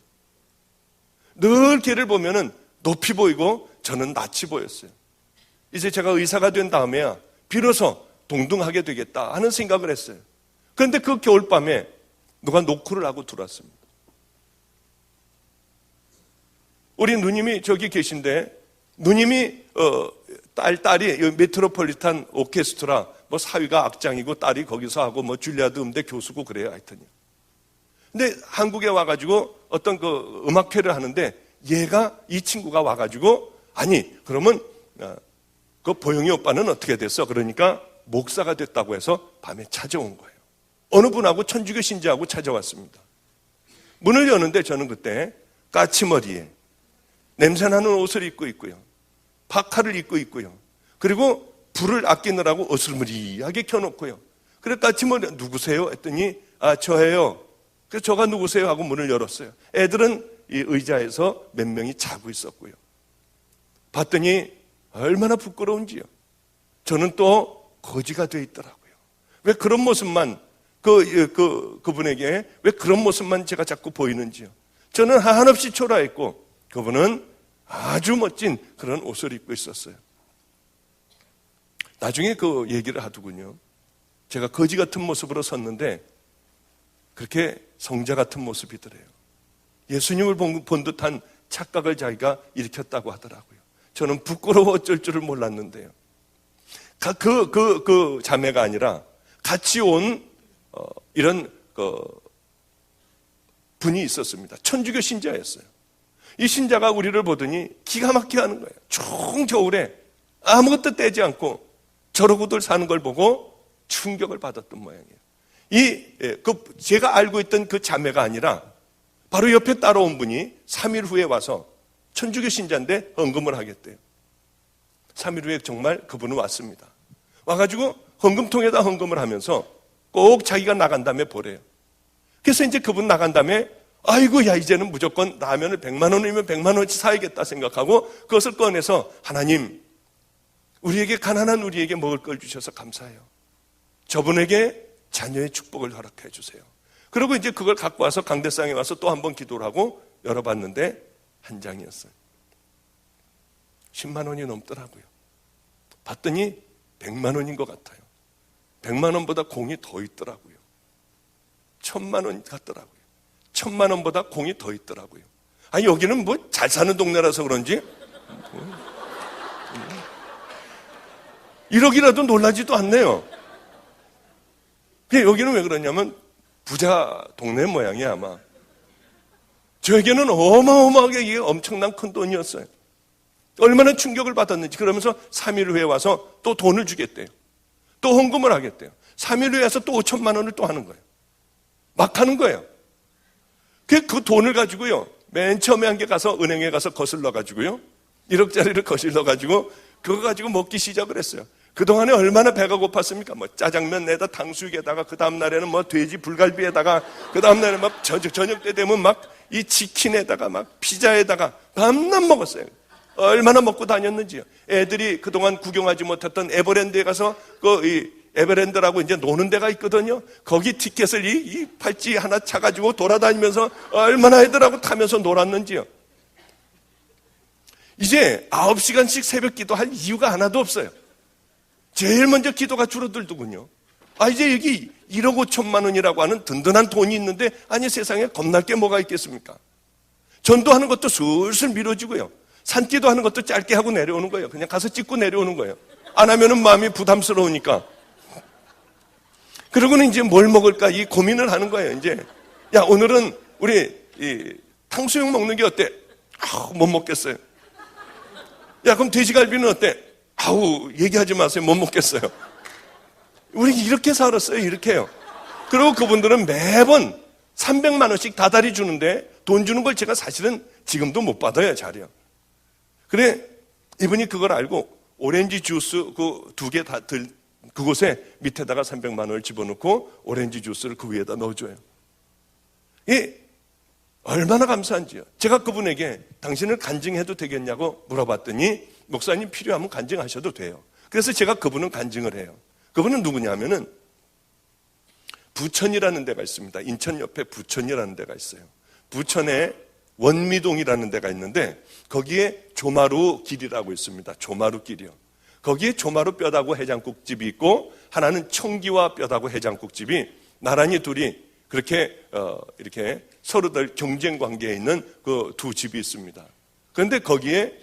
늘 걔를 보면은 높이 보이고 저는 낯이 보였어요. 이제 제가 의사가 된 다음에야 비로소 동등하게 되겠다 하는 생각을 했어요. 그런데 그 겨울밤에 누가 노크를 하고 들어왔습니다. 우리 누님이 저기 계신데 누님이 딸이 메트로폴리탄 오케스트라 뭐 사위가 악장이고 딸이 거기서 하고 뭐 줄리아드 음대 교수고 그래요. 하여튼요. 근데 한국에 와가지고 어떤 그 음악회를 하는데 이 친구가 와가지고 아니 그러면 그 보영이 오빠는 어떻게 됐어? 그러니까 목사가 됐다고 해서 밤에 찾아온 거예요. 어느 분하고 천주교 신자하고 찾아왔습니다. 문을 여는데 저는 그때 까치머리에 냄새나는 옷을 입고 있고요. 파카를 입고 있고요. 그리고 불을 아끼느라고 어슬무리하게 켜놓고요. 그래 까치머리 누구세요? 했더니 저예요. 그래서 저가 누구세요? 하고 문을 열었어요. 애들은 이 의자에서 몇 명이 자고 있었고요. 봤더니 얼마나 부끄러운지요. 저는 또 거지가 돼 있더라고요. 왜 그런 모습만 그분에게 왜 그런 모습만 제가 자꾸 보이는지요. 저는 한없이 초라했고 그분은 아주 멋진 그런 옷을 입고 있었어요. 나중에 그 얘기를 하더군요. 제가 거지 같은 모습으로 섰는데 그렇게 성자 같은 모습이더래요. 예수님을 본 듯한 착각을 자기가 일으켰다고 하더라고요. 저는 부끄러워 어쩔 줄을 몰랐는데요. 그 자매가 아니라 같이 온 이런 분이 있었습니다. 천주교 신자였어요. 이 신자가 우리를 보더니 기가 막히게 하는 거예요. 총 겨울에 아무것도 떼지 않고 저러고들 사는 걸 보고 충격을 받았던 모양이에요. 제가 알고 있던 그 자매가 아니라 바로 옆에 따라온 분이 3일 후에 와서 천주교 신자인데 헌금을 하겠대요. 3일 후에 정말 그분은 왔습니다. 와가지고 헌금통에다 헌금을 하면서 꼭 자기가 나간 다음에 보래요. 그래서 이제 그분 나간 다음에 아이고 야 이제는 무조건 라면을 100만 원이면 100만 원치 사야겠다 생각하고 그것을 꺼내서 하나님 우리에게 가난한 우리에게 먹을 걸 주셔서 감사해요. 저분에게 자녀의 축복을 허락해 주세요. 그리고 이제 그걸 갖고 와서 강대상에 와서 또 한 번 기도를 하고 열어봤는데 한 장이었어요. 10만 원이 넘더라고요. 봤더니 100만 원인 것 같아요. 100만 원보다 공이 더 있더라고요. 1000만 원 같더라고요. 1000만 원보다 공이 더 있더라고요. 아니 여기는 뭐 잘 사는 동네라서 그런지 1억이라도 놀라지도 않네요. 여기는 왜 그러냐면 부자 동네 모양이야 아마. 저에게는 어마어마하게 이게 엄청난 큰 돈이었어요. 얼마나 충격을 받았는지. 그러면서 3일 후에 와서 또 돈을 주겠대요. 또 헌금을 하겠대요. 3일 후에 와서 또 5천만 원을 또 하는 거예요. 막 하는 거예요. 그 돈을 가지고요. 맨 처음에 한 게 가서 은행에 가서 거슬러 가지고요. 1억짜리를 거슬러 가지고 그거 가지고 먹기 시작을 했어요. 그동안에 얼마나 배가 고팠습니까? 뭐 짜장면 내다 탕수육에다가 그 다음날에는 뭐 돼지 불갈비에다가 그 다음날에 막 저녁 때 되면 막 이 치킨에다가 막 피자에다가 밤낮 먹었어요. 얼마나 먹고 다녔는지요. 애들이 그동안 구경하지 못했던 에버랜드에 가서 이 에버랜드라고 이제 노는 데가 있거든요. 거기 티켓을 이 팔찌 하나 차가지고 돌아다니면서 얼마나 애들하고 타면서 놀았는지요. 이제 9시간씩 새벽 기도할 이유가 하나도 없어요. 제일 먼저 기도가 줄어들더군요. 이제 여기 1억 5천만 원이라고 하는 든든한 돈이 있는데 아니 세상에 겁날 게 뭐가 있겠습니까? 전도하는 것도 슬슬 미뤄지고요. 산기도 하는 것도 짧게 하고 내려오는 거예요. 그냥 가서 찍고 내려오는 거예요. 안 하면은 마음이 부담스러우니까. 그러고는 이제 뭘 먹을까 이 고민을 하는 거예요. 이제 야, 오늘은 우리 탕수육 먹는 게 어때? 못 먹겠어요. 야, 그럼 돼지갈비는 어때? 얘기하지 마세요. 못 먹겠어요. 우리 이렇게 살았어요. 이렇게요. 그리고 그분들은 매번 300만 원씩 다달이 주는데 돈 주는 걸 제가 사실은 지금도 못 받아요. 잘요. 그래, 이분이 그걸 알고 오렌지 주스 그 2개 다 그곳에 밑에다가 300만 원을 집어넣고 오렌지 주스를 그 위에다 넣어줘요. 얼마나 감사한지요. 제가 그분에게 당신을 간증해도 되겠냐고 물어봤더니 목사님 필요하면 간증하셔도 돼요. 그래서 제가 그분은 간증을 해요. 그분은 누구냐면은 부천이라는 데가 있습니다. 인천 옆에 부천이라는 데가 있어요. 부천에 원미동이라는 데가 있는데 거기에 조마루 길이라고 있습니다. 조마루 길이요. 거기에 조마루 뼈다구 해장국집이 있고 하나는 청기와 뼈다구 해장국집이 나란히 둘이 그렇게 이렇게 서로들 경쟁 관계에 있는 그 두 집이 있습니다. 그런데 거기에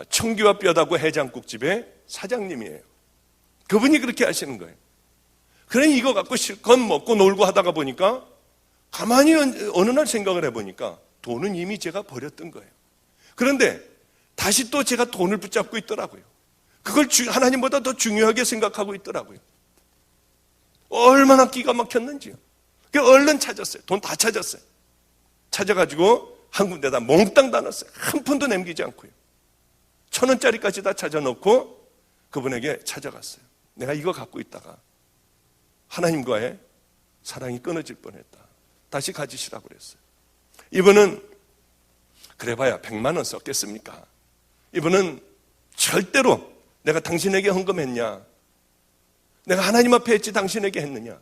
청기와 뼈다구 해장국집의 사장님이에요. 그분이 그렇게 하시는 거예요. 그래 이거 갖고 실컷 먹고 놀고 하다가 보니까 가만히 어느 날 생각을 해보니까 돈은 이미 제가 버렸던 거예요. 그런데 다시 또 제가 돈을 붙잡고 있더라고요. 그걸 하나님보다 더 중요하게 생각하고 있더라고요. 얼마나 기가 막혔는지요. 얼른 찾았어요. 돈 다 찾았어요. 찾아가지고 한 군데다 몽땅 다 넣었어요. 한 푼도 남기지 않고요. 1,000원짜리까지 다 찾아놓고 그분에게 찾아갔어요. 내가 이거 갖고 있다가 하나님과의 사랑이 끊어질 뻔했다. 다시 가지시라고 그랬어요. 이분은 그래봐야 100만 원 썼겠습니까? 이분은 절대로 내가 당신에게 헌금했냐? 내가 하나님 앞에 했지 당신에게 했느냐?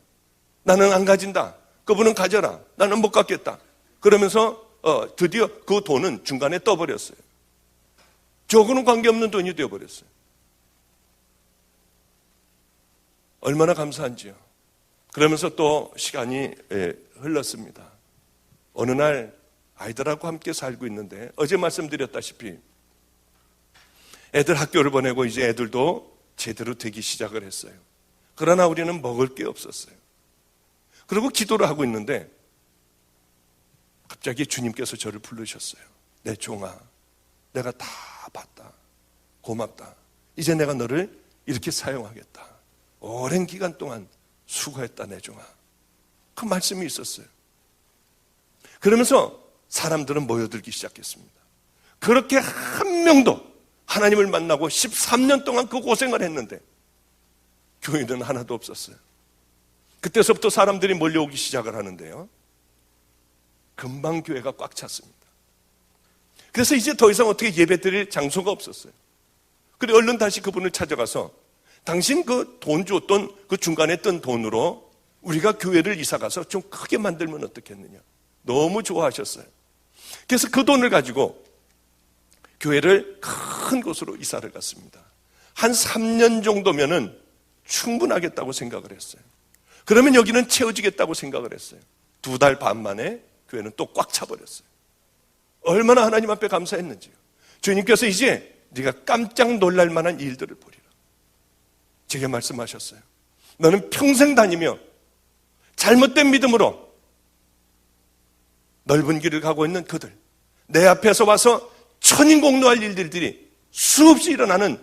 나는 안 가진다. 그분은 가져라. 나는 못 갖겠다. 그러면서 드디어 그 돈은 중간에 떠버렸어요. 저거는 관계없는 돈이 되어버렸어요. 얼마나 감사한지요. 그러면서 또 시간이 흘렀습니다. 어느 날 아이들하고 함께 살고 있는데 어제 말씀드렸다시피 애들 학교를 보내고 이제 애들도 제대로 되기 시작을 했어요. 그러나 우리는 먹을 게 없었어요. 그리고 기도를 하고 있는데 갑자기 주님께서 저를 부르셨어요. 내 종아, 내가 다 봤다. 고맙다. 이제 내가 너를 이렇게 사용하겠다. 오랜 기간 동안 수고했다 내 종아. 그 말씀이 있었어요. 그러면서 사람들은 모여들기 시작했습니다. 그렇게 한 명도 하나님을 만나고 13년 동안 그 고생을 했는데 교회는 하나도 없었어요. 그때서부터 사람들이 몰려오기 시작을 하는데요. 금방 교회가 꽉 찼습니다. 그래서 이제 더 이상 어떻게 예배 드릴 장소가 없었어요. 그래 얼른 다시 그분을 찾아가서 당신 그 돈 줬던 그 중간에 뜬 돈으로 우리가 교회를 이사가서 좀 크게 만들면 어떻겠느냐. 너무 좋아하셨어요. 그래서 그 돈을 가지고 교회를 큰 곳으로 이사를 갔습니다. 한 3년 정도면은 충분하겠다고 생각을 했어요. 그러면 여기는 채워지겠다고 생각을 했어요. 2달 반 만에 교회는 또 꽉 차버렸어요. 얼마나 하나님 앞에 감사했는지요. 주님께서 이제 네가 깜짝 놀랄 만한 일들을 보리라. 제게 말씀하셨어요. 너는 평생 다니며 잘못된 믿음으로 넓은 길을 가고 있는 그들, 내 앞에서 와서 천인공노할 일들이 수없이 일어나는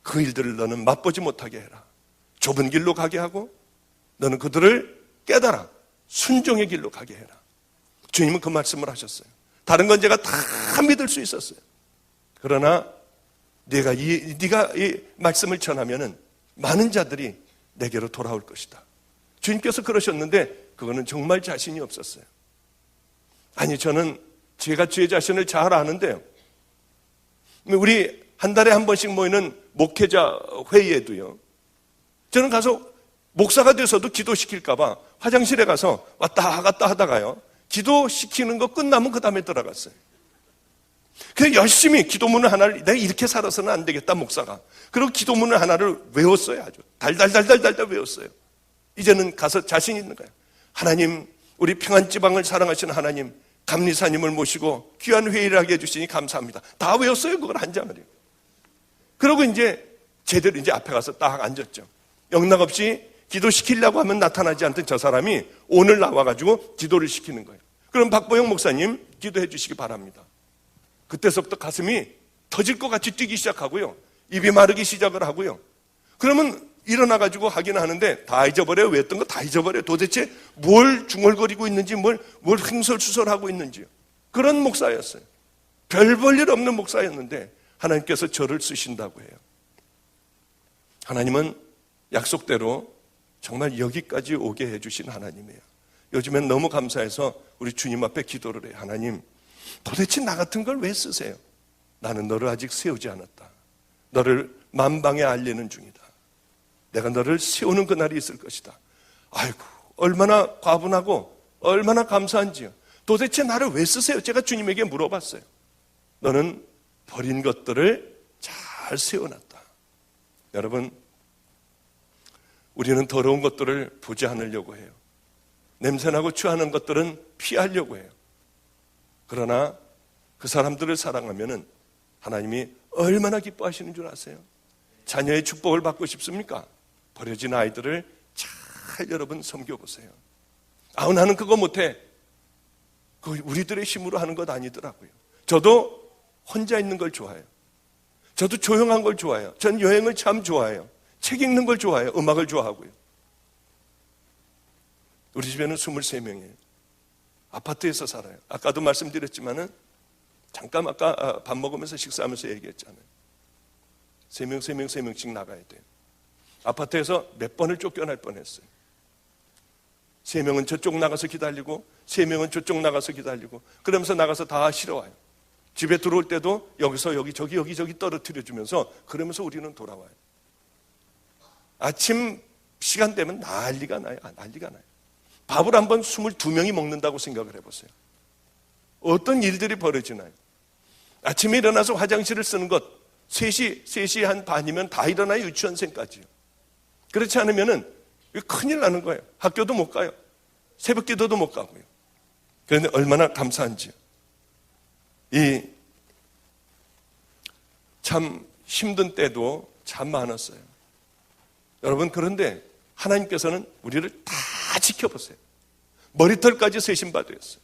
그 일들을 너는 맛보지 못하게 해라. 좁은 길로 가게 하고 너는 그들을 깨달아 순종의 길로 가게 해라. 주님은 그 말씀을 하셨어요. 다른 건 제가 다 믿을 수 있었어요. 그러나 네가 이 말씀을 전하면은 많은 자들이 내게로 돌아올 것이다. 주님께서 그러셨는데 그거는 정말 자신이 없었어요. 아니 저는 제가 제 자신을 잘 아는데요. 우리 한 달에 한 번씩 모이는 목회자 회의에도요. 저는 가서 목사가 돼서도 기도시킬까 봐 화장실에 가서 왔다 갔다 하다가요. 기도시키는 거 끝나면 그 다음에 들어갔어요. 그래서 열심히 기도문을 하나를 내가 이렇게 살아서는 안 되겠다 목사가. 그리고 기도문을 하나를 외웠어요. 아주 달달달달달달 외웠어요. 이제는 가서 자신 있는 거예요. 하나님 우리 평안지방을 사랑하시는 하나님 감리사님을 모시고 귀한 회의를 하게 해주시니 감사합니다. 다 외웠어요. 그걸 한 장을요. 그러고 이제 제대로 이제 앞에 가서 딱 앉았죠. 영락없이 기도시키려고 하면 나타나지 않던 저 사람이 오늘 나와가지고 기도를 시키는 거예요. 그럼 박보영 목사님 기도해 주시기 바랍니다. 그때서부터 가슴이 터질 것 같이 뛰기 시작하고요. 입이 마르기 시작을 하고요. 그러면 일어나가지고 하긴 하는데 다 잊어버려요. 왜 했던 거 다 잊어버려요. 도대체 뭘 중얼거리고 있는지 뭘 횡설수설하고 있는지요. 그런 목사였어요. 별 볼 일 없는 목사였는데 하나님께서 저를 쓰신다고 해요. 하나님은 약속대로 정말 여기까지 오게 해주신 하나님이에요. 요즘엔 너무 감사해서 우리 주님 앞에 기도를 해요. 하나님, 도대체 나 같은 걸 왜 쓰세요? 나는 너를 아직 세우지 않았다. 너를 만방에 알리는 중이다. 내가 너를 세우는 그날이 있을 것이다. 아이고, 얼마나 과분하고 얼마나 감사한지요. 도대체 나를 왜 쓰세요? 제가 주님에게 물어봤어요. 너는 버린 것들을 잘 세워놨다. 여러분, 우리는 더러운 것들을 보지 않으려고 해요. 냄새나고 취하는 것들은 피하려고 해요. 그러나 그 사람들을 사랑하면은 하나님이 얼마나 기뻐하시는 줄 아세요? 자녀의 축복을 받고 싶습니까? 버려진 아이들을 잘 여러분 섬겨보세요. 아우, 나는 그거 못해. 그거 우리들의 힘으로 하는 것 아니더라고요. 저도 혼자 있는 걸 좋아해요. 저도 조용한 걸 좋아해요. 전 여행을 참 좋아해요. 책 읽는 걸 좋아해요. 음악을 좋아하고요. 우리 집에는 23명이에요. 아파트에서 살아요. 아까도 말씀드렸지만은 잠깐 아까 밥 먹으면서 식사하면서 얘기했잖아요. 3명씩 나가야 돼요. 아파트에서 몇 번을 쫓겨날 뻔했어요. 3명은 저쪽 나가서 기다리고 3명은 저쪽 나가서 기다리고 그러면서 나가서 다 싫어와요. 집에 들어올 때도 여기서 여기 떨어뜨려 주면서 그러면서 우리는 돌아와요. 아침 시간 되면 난리가 나요. 밥을 한번 22명이 먹는다고 생각을 해보세요. 어떤 일들이 벌어지나요? 아침에 일어나서 화장실을 쓰는 것 3시 한 반이면 다 일어나요. 유치원생까지요. 그렇지 않으면은 큰일 나는 거예요. 학교도 못 가요. 새벽 기도도 못 가고요. 그런데 얼마나 감사한지요. 참 힘든 때도 참 많았어요. 여러분, 그런데 하나님께서는 우리를 다 지켜보세요. 머리털까지 세심받으셨어요.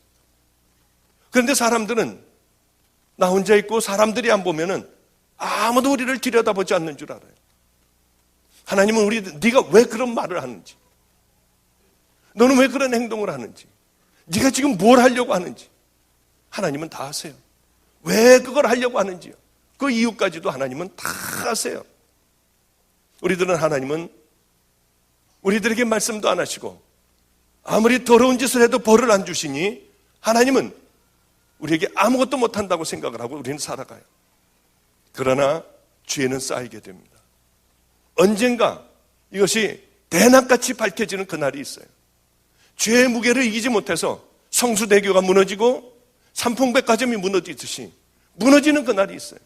그런데 사람들은 나 혼자 있고 사람들이 안 보면은 아무도 우리를 들여다보지 않는 줄 알아요. 하나님은 네가 왜 그런 말을 하는지, 너는 왜 그런 행동을 하는지, 네가 지금 뭘 하려고 하는지 하나님은 다 아세요. 왜 그걸 하려고 하는지요. 그 이유까지도 하나님은 다 아세요. 하나님은 우리들에게 말씀도 안 하시고 아무리 더러운 짓을 해도 벌을 안 주시니 하나님은 우리에게 아무것도 못한다고 생각을 하고 우리는 살아가요. 그러나 죄는 쌓이게 됩니다. 언젠가 이것이 대낮같이 밝혀지는 그날이 있어요. 죄의 무게를 이기지 못해서 성수대교가 무너지고 삼풍백화점이 무너지듯이 무너지는 그날이 있어요.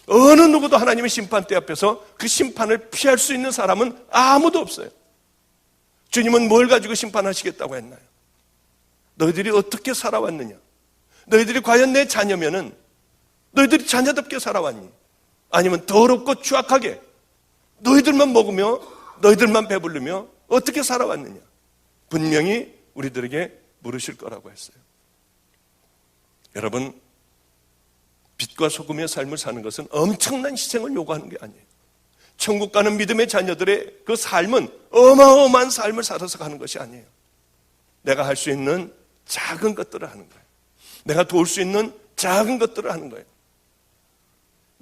어느 누구도 하나님의 심판대 앞에서 그 심판을 피할 수 있는 사람은 아무도 없어요. 주님은 뭘 가지고 심판하시겠다고 했나요? 너희들이 어떻게 살아왔느냐? 너희들이 과연 내 자녀면은 너희들이 자녀답게 살아왔니? 아니면 더럽고 추악하게 너희들만 먹으며 너희들만 배부르며 어떻게 살아왔느냐? 분명히 우리들에게 물으실 거라고 했어요. 여러분, 빛과 소금의 삶을 사는 것은 엄청난 희생을 요구하는 게 아니에요. 천국 가는 믿음의 자녀들의 그 삶은 어마어마한 삶을 살아서 가는 것이 아니에요. 내가 할 수 있는 작은 것들을 하는 거예요. 내가 도울 수 있는 작은 것들을 하는 거예요.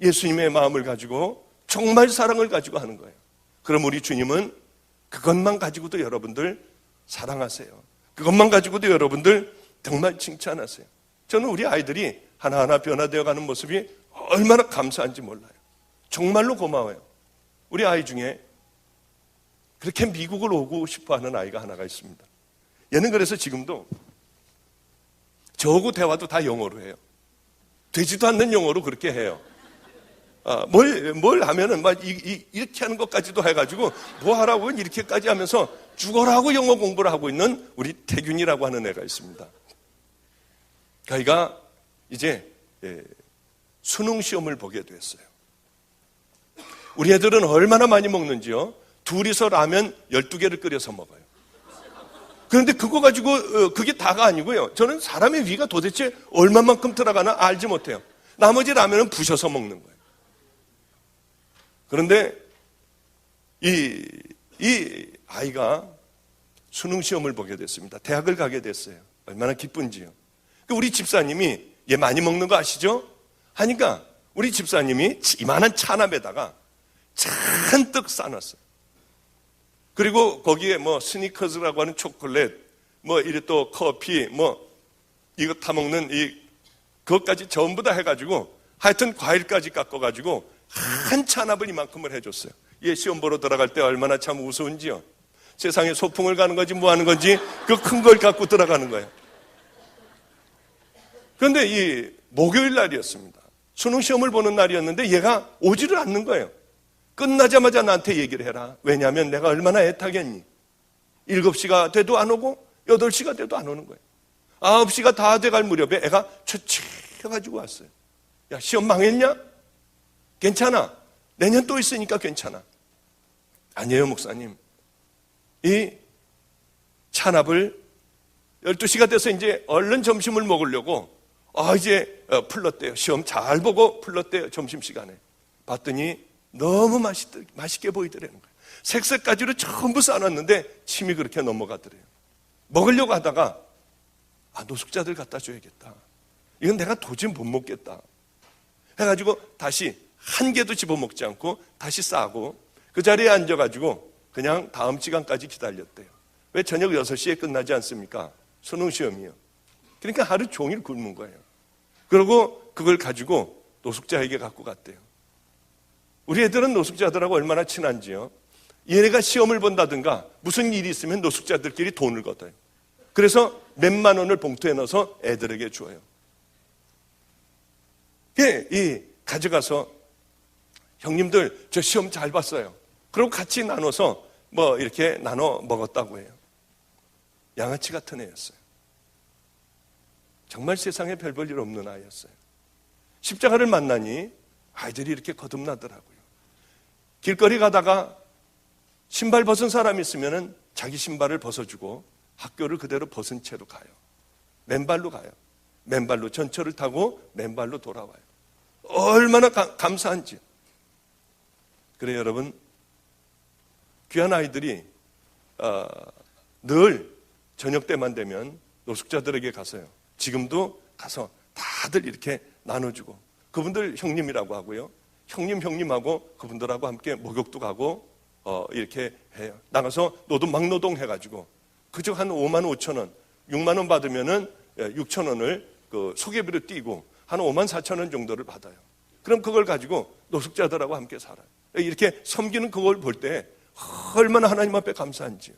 예수님의 마음을 가지고 정말 사랑을 가지고 하는 거예요. 그럼 우리 주님은 그것만 가지고도 여러분들 사랑하세요. 그것만 가지고도 여러분들 정말 칭찬하세요. 저는 우리 아이들이 하나하나 변화되어 가는 모습이 얼마나 감사한지 몰라요. 정말로 고마워요. 우리 아이 중에 그렇게 미국을 오고 싶어 하는 아이가 하나가 있습니다. 얘는 그래서 지금도 저하고 대화도 다 영어로 해요. 되지도 않는 영어로 그렇게 해요. 뭘 하면은 막 이렇게 하는 것까지도 해가지고 뭐 하라고 이렇게까지 하면서 죽어라고 영어 공부를 하고 있는 우리 태균이라고 하는 애가 있습니다. 그이가 이제 수능 시험을 보게 됐어요. 우리 애들은 얼마나 많이 먹는지요? 둘이서 라면 12개를 끓여서 먹어요. 그런데 그거 가지고 그게 다가 아니고요. 저는 사람의 위가 도대체 얼마만큼 들어가나 알지 못해요. 나머지 라면은 부셔서 먹는 거예요. 그런데 이 아이가 수능 시험을 보게 됐습니다. 대학을 가게 됐어요. 얼마나 기쁜지요. 우리 집사님이 얘 많이 먹는 거 아시죠? 하니까 우리 집사님이 이만한 찬압에다가 잔뜩 싸놨어요. 그리고 거기에 뭐 스니커즈라고 하는 초콜릿, 뭐 이래 또 커피, 뭐 이거 타 먹는 그것까지 전부 다 해가지고 하여튼 과일까지 깎아가지고 한 찬압을 이만큼을 해줬어요. 얘 시험 보러 들어갈 때 얼마나 참 우스운지요. 세상에 소풍을 가는 건지 뭐 하는 건지 그 큰 걸 갖고 들어가는 거예요. 그런데 이 목요일 날이었습니다. 수능 시험을 보는 날이었는데 얘가 오지를 않는 거예요. 끝나자마자 나한테 얘기를 해라. 왜냐하면 내가 얼마나 애타겠니. 7시가 돼도 안 오고 8시가 돼도 안 오는 거예요. 9시가 다 돼갈 무렵에 애가 초췌해가지고 왔어요. 야, 시험 망했냐? 괜찮아. 내년 또 있으니까 괜찮아. 아니에요, 목사님. 이 찬압을 12시가 돼서 이제 얼른 점심을 먹으려고 이제 풀렀대요. 시험 잘 보고 풀렀대요. 점심시간에. 봤더니 너무 맛있게 보이더라는 거예요. 색색까지로 전부 싸놨는데 침이 그렇게 넘어가더래요. 먹으려고 하다가 노숙자들 갖다 줘야겠다. 이건 내가 도저히 못 먹겠다. 해가지고 다시 한 개도 집어먹지 않고 다시 싸고 그 자리에 앉아가지고 그냥 다음 시간까지 기다렸대요. 왜 저녁 6시에 끝나지 않습니까? 수능 시험이요. 그러니까 하루 종일 굶은 거예요. 그리고 그걸 가지고 노숙자에게 갖고 갔대요. 우리 애들은 노숙자들하고 얼마나 친한지요. 얘네가 시험을 본다든가 무슨 일이 있으면 노숙자들끼리 돈을 걷어요. 그래서 몇만 원을 봉투에 넣어서 애들에게 줘요. 가져가서 형님들 저 시험 잘 봤어요. 그리고 같이 나눠서 뭐 이렇게 나눠 먹었다고 해요. 양아치 같은 애였어요. 정말 세상에 별 볼 일 없는 아이였어요. 십자가를 만나니 아이들이 이렇게 거듭나더라고요. 길거리 가다가 신발 벗은 사람이 있으면 자기 신발을 벗어주고 학교를 그대로 벗은 채로 가요. 맨발로 가요. 맨발로 전철을 타고 맨발로 돌아와요. 얼마나 감사한지. 그래 여러분, 귀한 아이들이 늘 저녁 때만 되면 노숙자들에게 가서요. 지금도 가서 다들 이렇게 나눠주고 그분들 형님이라고 하고요. 형님하고 그분들하고 함께 목욕도 가고 이렇게 해요. 나가서 노동 해가지고 그저 한 5만 5천 원, 6만 원 받으면은 6천 원을 그 소개비로 띄고 한 5만 4천 원 정도를 받아요. 그럼 그걸 가지고 노숙자들하고 함께 살아요. 이렇게 섬기는 그걸 볼 때 얼마나 하나님 앞에 감사한지요.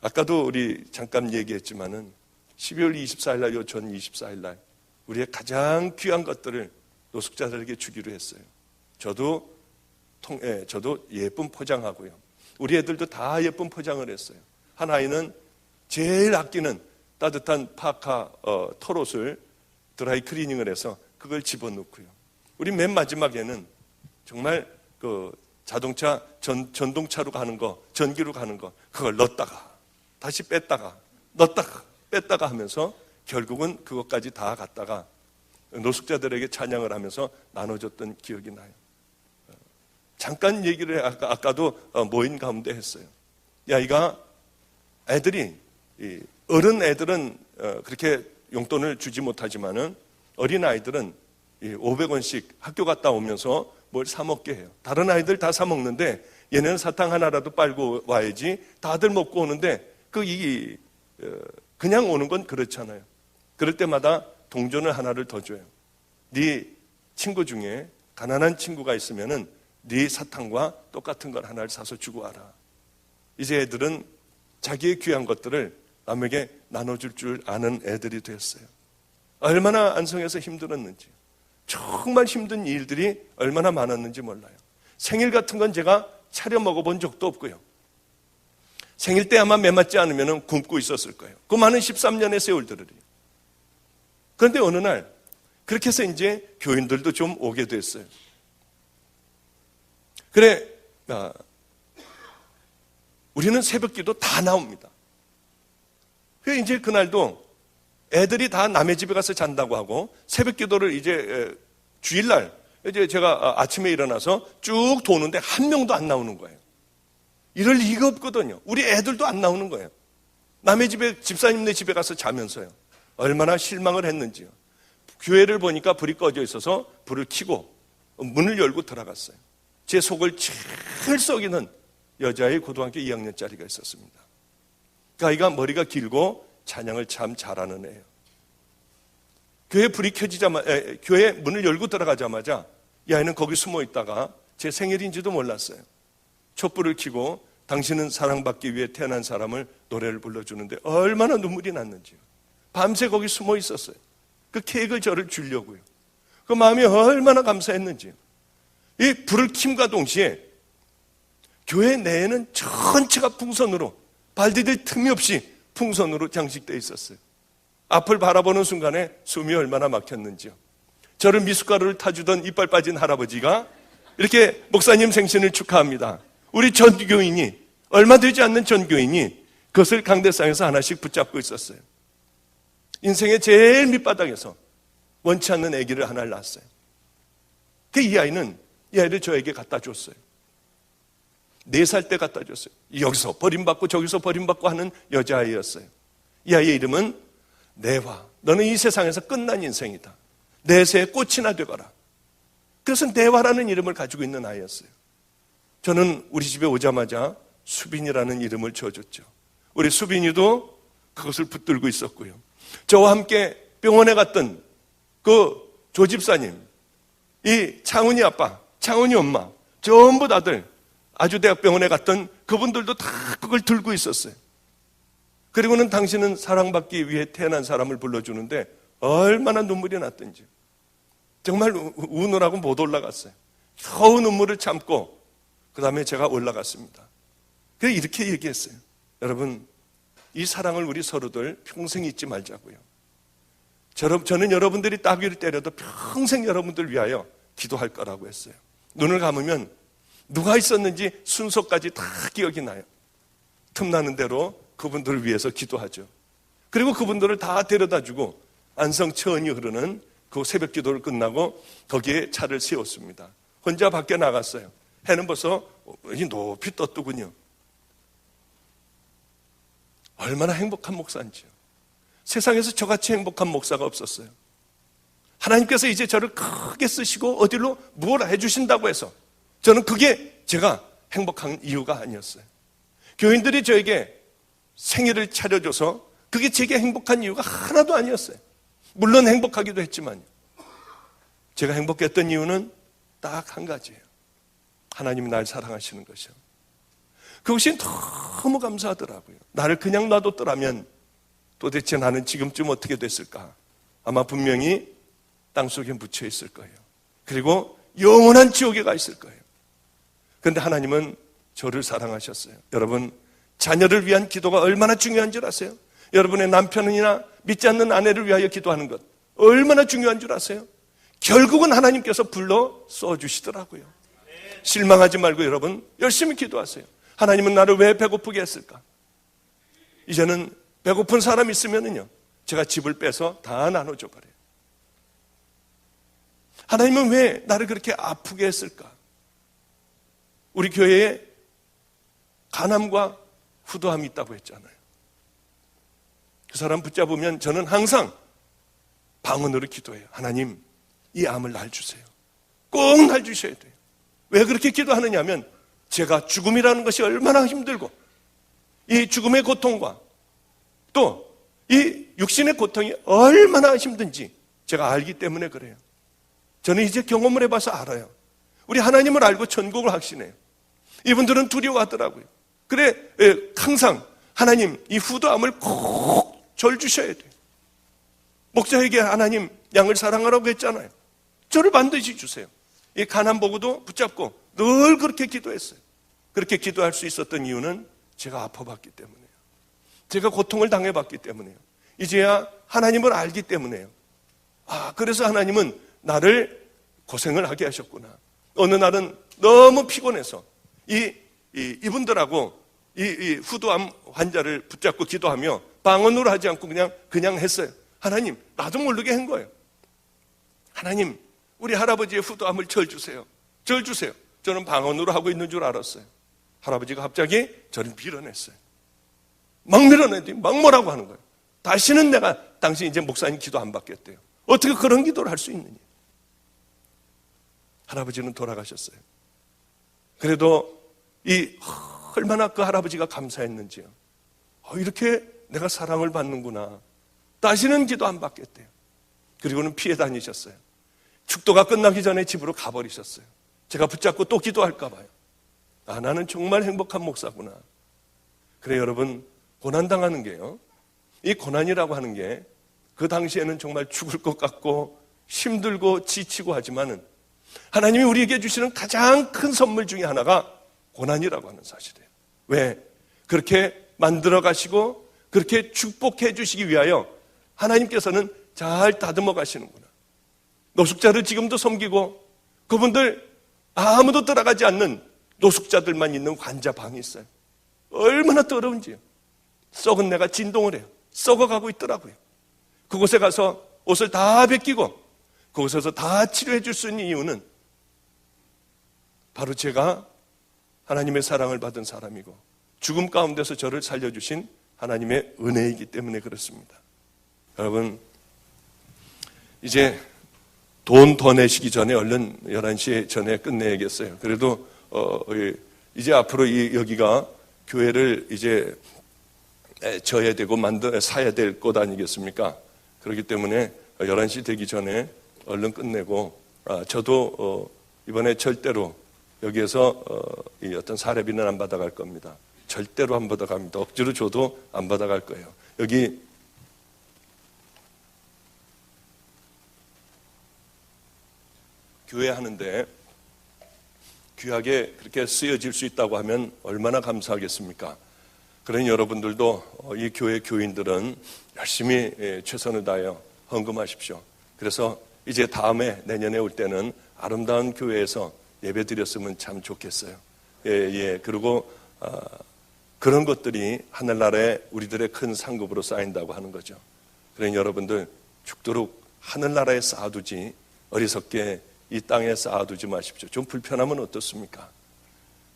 아까도 우리 잠깐 얘기했지만은 12월 24일 날, 요천 24일 날 우리의 가장 귀한 것들을 노숙자들에게 주기로 했어요. 저도 예쁜 포장하고요. 우리 애들도 다 예쁜 포장을 했어요. 한 아이는 제일 아끼는 따뜻한 파카 털옷을 드라이 클리닝을 해서 그걸 집어넣고요. 우리 맨 마지막에는 정말 그 자동차 전동차로 가는 거, 전기로 가는 거 그걸 넣었다가 다시 뺐다가 넣었다가 뺐다가 하면서 결국은 그것까지 다 갖다가 노숙자들에게 찬양을 하면서 나눠줬던 기억이 나요. 잠깐 얘기를 아까도 모임 가운데 했어요. 어른 애들은 그렇게 용돈을 주지 못하지만은 어린 아이들은 500원씩 학교 갔다 오면서 뭘 사 먹게 해요. 다른 아이들 다 사 먹는데 얘네는 사탕 하나라도 빨고 와야지. 다들 먹고 오는데 그냥 오는 건 그렇잖아요. 그럴 때마다 동전을 하나를 더 줘요. 네 친구 중에 가난한 친구가 있으면은 네 사탕과 똑같은 걸 하나를 사서 주고 와라. 이제 애들은 자기의 귀한 것들을 남에게 나눠줄 줄 아는 애들이 됐어요. 얼마나 안성에서 힘들었는지, 정말 힘든 일들이 얼마나 많았는지 몰라요. 생일 같은 건 제가 차려 먹어본 적도 없고요. 생일 때 아마 매맞지 않으면 굶고 있었을 거예요. 그 많은 13년의 세월들이. 그런데 어느 날 그렇게 해서 이제 교인들도 좀 오게 됐어요. 그래 우리는 새벽기도 다 나옵니다. 그래서 이제 그날도 애들이 다 남의 집에 가서 잔다고 하고 새벽기도를 이제 주일날 이제 제가 아침에 일어나서 쭉 도는데 한 명도 안 나오는 거예요. 이럴 리가 없거든요. 우리 애들도 안 나오는 거예요. 남의 집에, 집사님네 집에 가서 자면서요. 얼마나 실망을 했는지요. 교회를 보니까 불이 꺼져 있어서 불을 켜고 문을 열고 들어갔어요. 제 속을 제일 썩이는 여자의 고등학교 2학년짜리가 있었습니다. 그 아이가 머리가 길고 찬양을 참 잘하는 애예요. 교회 불이 교회 문을 열고 들어가자마자 이 아이는 거기 숨어 있다가 제 생일인지도 몰랐어요. 촛불을 켜고 당신은 사랑받기 위해 태어난 사람을 노래를 불러주는데 얼마나 눈물이 났는지요. 밤새 거기 숨어 있었어요. 그 케이크를 저를 주려고요. 그 마음이 얼마나 감사했는지요. 이 불을 킴과 동시에 교회 내에는 전체가 풍선으로, 발 디딜 틈이 없이 풍선으로 장식되어 있었어요. 앞을 바라보는 순간에 숨이 얼마나 막혔는지요. 저를 미숫가루를 타주던 이빨 빠진 할아버지가 이렇게 목사님 생신을 축하합니다. 우리 전교인이, 얼마 되지 않는 전교인이 그것을 강대상에서 하나씩 붙잡고 있었어요. 인생의 제일 밑바닥에서 원치 않는 아기를 하나를 낳았어요. 이 아이를 저에게 갖다 줬어요. 4살 때 갖다 줬어요. 여기서 버림받고 저기서 버림받고 하는 여자아이였어요. 이 아이의 이름은 내화. 너는 이 세상에서 끝난 인생이다. 내새의 꽃이나 되거라. 그래서 내화라는 이름을 가지고 있는 아이였어요. 저는 우리 집에 오자마자 수빈이라는 이름을 지어줬죠. 우리 수빈이도 그것을 붙들고 있었고요. 저와 함께 병원에 갔던 그 조집사님, 이 창훈이 아빠, 창훈이 엄마, 전부 다들 아주대학병원에 갔던 그분들도 다 그걸 들고 있었어요. 그리고는 당신은 사랑받기 위해 태어난 사람을 불러주는데 얼마나 눈물이 났던지. 정말 우느라고 못 올라갔어요. 겨우 눈물을 참고 그 다음에 제가 올라갔습니다. 그래서 이렇게 얘기했어요. 여러분, 이 사랑을 우리 서로들 평생 잊지 말자고요. 저는 여러분들이 따귀를 때려도 평생 여러분들 위하여 기도할 거라고 했어요. 눈을 감으면 누가 있었는지 순서까지 다 기억이 나요. 틈나는 대로 그분들을 위해서 기도하죠. 그리고 그분들을 다 데려다주고 안성천이 흐르는 그 새벽 기도를 끝나고 거기에 차를 세웠습니다. 혼자 밖에 나갔어요. 해는 벌써 높이 떴더군요. 얼마나 행복한 목사인지요. 세상에서 저같이 행복한 목사가 없었어요. 하나님께서 이제 저를 크게 쓰시고 어디로 뭘 해주신다고 해서 저는 그게 제가 행복한 이유가 아니었어요. 교인들이 저에게 생일을 차려줘서 그게 제게 행복한 이유가 하나도 아니었어요. 물론 행복하기도 했지만 제가 행복했던 이유는 딱 한 가지예요. 하나님이 날 사랑하시는 것이요. 그것이 너무 감사하더라고요. 나를 그냥 놔뒀더라면 도대체 나는 지금쯤 어떻게 됐을까? 아마 분명히 땅속에 묻혀 있을 거예요. 그리고 영원한 지옥에 가 있을 거예요. 그런데 하나님은 저를 사랑하셨어요. 여러분, 자녀를 위한 기도가 얼마나 중요한 줄 아세요? 여러분의 남편이나 믿지 않는 아내를 위하여 기도하는 것 얼마나 중요한 줄 아세요? 결국은 하나님께서 불러 써주시더라고요. 실망하지 말고 여러분 열심히 기도하세요. 하나님은 나를 왜 배고프게 했을까? 이제는 배고픈 사람 있으면은요, 제가 집을 빼서 다 나눠줘 버려요. 하나님은 왜 나를 그렇게 아프게 했을까? 우리 교회에 간암과 후도함이 있다고 했잖아요. 그 사람 붙잡으면 저는 항상 방언으로 기도해요. 하나님, 이 암을 날 주세요. 꼭 날 주셔야 돼요. 왜 그렇게 기도하느냐면 제가 죽음이라는 것이 얼마나 힘들고 이 죽음의 고통과 또 이 육신의 고통이 얼마나 힘든지 제가 알기 때문에 그래요. 저는 이제 경험을 해봐서 알아요. 우리 하나님을 알고 천국을 확신해요. 이분들은 두려워하더라고요. 그래, 항상 하나님 이 후도암을 꼭 절 주셔야 돼요. 목자에게 하나님 양을 사랑하라고 했잖아요. 저를 반드시 주세요. 이 가난 보고도 붙잡고 늘 그렇게 기도했어요. 그렇게 기도할 수 있었던 이유는 제가 아파봤기 때문에요. 제가 고통을 당해봤기 때문에요. 이제야 하나님을 알기 때문에요. 그래서 하나님은 나를 고생을 하게 하셨구나. 어느 날은 너무 피곤해서 이분들하고 이 후두암 환자를 붙잡고 기도하며 방언으로 하지 않고 그냥 했어요. 하나님, 나도 모르게 한 거예요. 하나님, 우리 할아버지의 후두암을 절 주세요. 절 주세요. 저는 방언으로 하고 있는 줄 알았어요. 할아버지가 갑자기 저를 밀어냈어요. 막 밀어내더니 막 뭐라고 하는 거예요. 다시는 내가 당신 이제 목사님 기도 안 받겠대요. 어떻게 그런 기도를 할 수 있느냐. 할아버지는 돌아가셨어요. 그래도 얼마나 그 할아버지가 감사했는지요. 이렇게 내가 사랑을 받는구나. 다시는 기도 안 받겠대요. 그리고는 피해 다니셨어요. 축도가 끝나기 전에 집으로 가버리셨어요. 제가 붙잡고 또 기도할까 봐요. 나는 정말 행복한 목사구나. 그래, 여러분, 고난당하는 게요, 이 고난이라고 하는 게 그 당시에는 정말 죽을 것 같고 힘들고 지치고 하지만은 하나님이 우리에게 주시는 가장 큰 선물 중에 하나가 고난이라고 하는 사실이에요. 왜? 그렇게 만들어 가시고 그렇게 축복해 주시기 위하여 하나님께서는 잘 다듬어 가시는구나. 노숙자를 지금도 섬기고 그분들 아무도 들어가지 않는 노숙자들만 있는 환자방이 있어요. 얼마나 더러운지요. 썩은 내가 진동을 해요. 썩어가고 있더라고요. 그곳에 가서 옷을 다 벗기고 그곳에서 다 치료해 줄 수 있는 이유는 바로 제가 하나님의 사랑을 받은 사람이고 죽음 가운데서 저를 살려주신 하나님의 은혜이기 때문에 그렇습니다. 여러분, 이제 돈 더 내시기 전에 얼른 11시 전에 끝내야겠어요. 그래도 이제 앞으로 여기가 교회를 이제 져야 되고 사야 될 곳 아니겠습니까? 그렇기 때문에 11시 되기 전에 얼른 끝내고, 저도 이번에 절대로 여기에서 이 어떤 사례비는 안 받아갈 겁니다. 절대로 안 받아갑니다. 억지로 줘도 안 받아갈 거예요. 여기 교회 하는데 귀하게 그렇게 쓰여질 수 있다고 하면 얼마나 감사하겠습니까? 그러니 여러분들도 이 교회 교인들은 열심히 최선을 다하여 헌금하십시오. 그래서 이제 다음에 내년에 올 때는 아름다운 교회에서 예배 드렸으면 참 좋겠어요. 그리고 그런 것들이 하늘나라에 우리들의 큰 상급으로 쌓인다고 하는 거죠. 그러니 여러분들 죽도록 하늘나라에 쌓아두지 어리석게 이 땅에 쌓아두지 마십시오. 좀 불편하면 어떻습니까?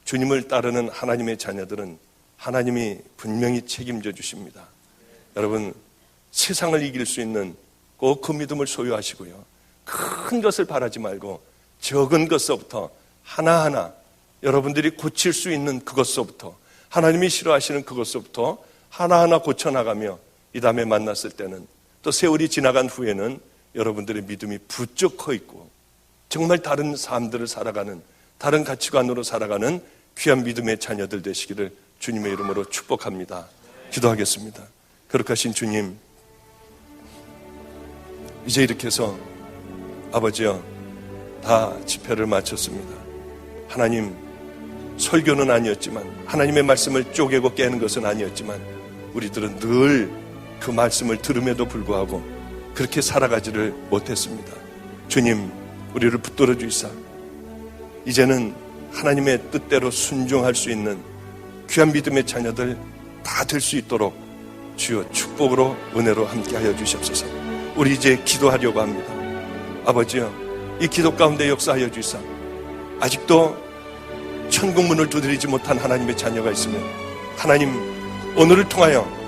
주님을 따르는 하나님의 자녀들은 하나님이 분명히 책임져 주십니다. 여러분, 세상을 이길 수 있는 꼭 그 믿음을 소유하시고요. 큰 것을 바라지 말고 적은 것서부터 하나하나 여러분들이 고칠 수 있는 그것서부터, 하나님이 싫어하시는 그것서부터 하나하나 고쳐나가며 이 다음에 만났을 때는, 또 세월이 지나간 후에는 여러분들의 믿음이 부쩍 커 있고 정말 다른 삶들을 살아가는, 다른 가치관으로 살아가는 귀한 믿음의 자녀들 되시기를 주님의 이름으로 축복합니다. 기도하겠습니다. 거룩하신 주님, 이제 이렇게 해서 아버지여 다 집회를 마쳤습니다. 하나님, 설교는 아니었지만, 하나님의 말씀을 쪼개고 깨는 것은 아니었지만 우리들은 늘 그 말씀을 들음에도 불구하고 그렇게 살아가지를 못했습니다. 주님, 우리를 붙들어 주시사 이제는 하나님의 뜻대로 순종할 수 있는 귀한 믿음의 자녀들 다 될 수 있도록 주여 축복으로 은혜로 함께하여 주시옵소서. 우리 이제 기도하려고 합니다. 아버지여, 이 기도 가운데 역사하여 주시사 아직도 천국 문을 두드리지 못한 하나님의 자녀가 있으면 하나님, 오늘을 통하여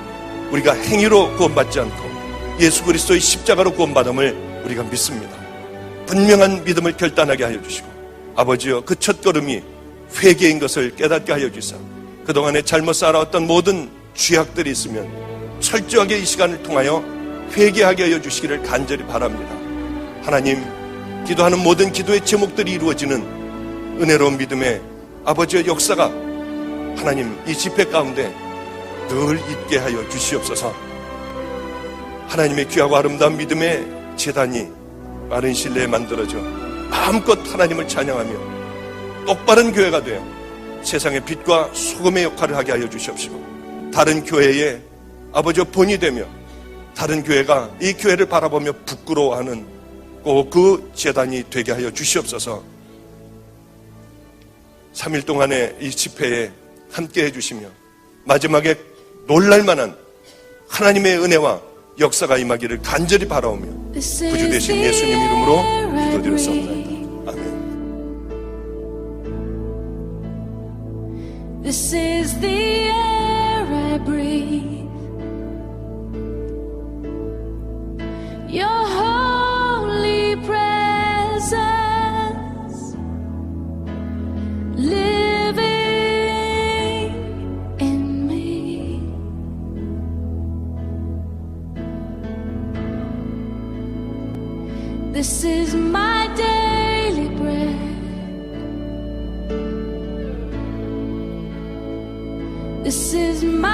우리가 행위로 구원받지 않고 예수 그리스도의 십자가로 구원받음을 우리가 믿습니다. 분명한 믿음을 결단하게 하여 주시고 아버지여, 그 첫걸음이 회개인 것을 깨닫게 하여 주시사 그동안에 잘못 살아왔던 모든 죄악들이 있으면 철저하게 이 시간을 통하여 회개하게 하여 주시기를 간절히 바랍니다. 하나님, 기도하는 모든 기도의 제목들이 이루어지는 은혜로운 믿음의 아버지의 역사가 하나님 이 집회 가운데 늘 있게 하여 주시옵소서. 하나님의 귀하고 아름다운 믿음의 제단이 빠른 신뢰에 만들어져 마음껏 하나님을 찬양하며 똑바른 교회가 되어 세상의 빛과 소금의 역할을 하게 하여 주시옵시고, 다른 교회의 아버지의 본이 되며 다른 교회가 이 교회를 바라보며 부끄러워하는 꼭 그 제단이 되게 하여 주시옵소서. 3일 동안의 이 집회에 함께 해주시며 마지막에 놀랄만한 하나님의 은혜와 역사가 임하기를 간절히 바라오며 구주 되신 예수님 이름으로 기도드렸사옵나이다. 아멘. This is the air I breathe. Your holy presence living in me. This is my daily bread. This is my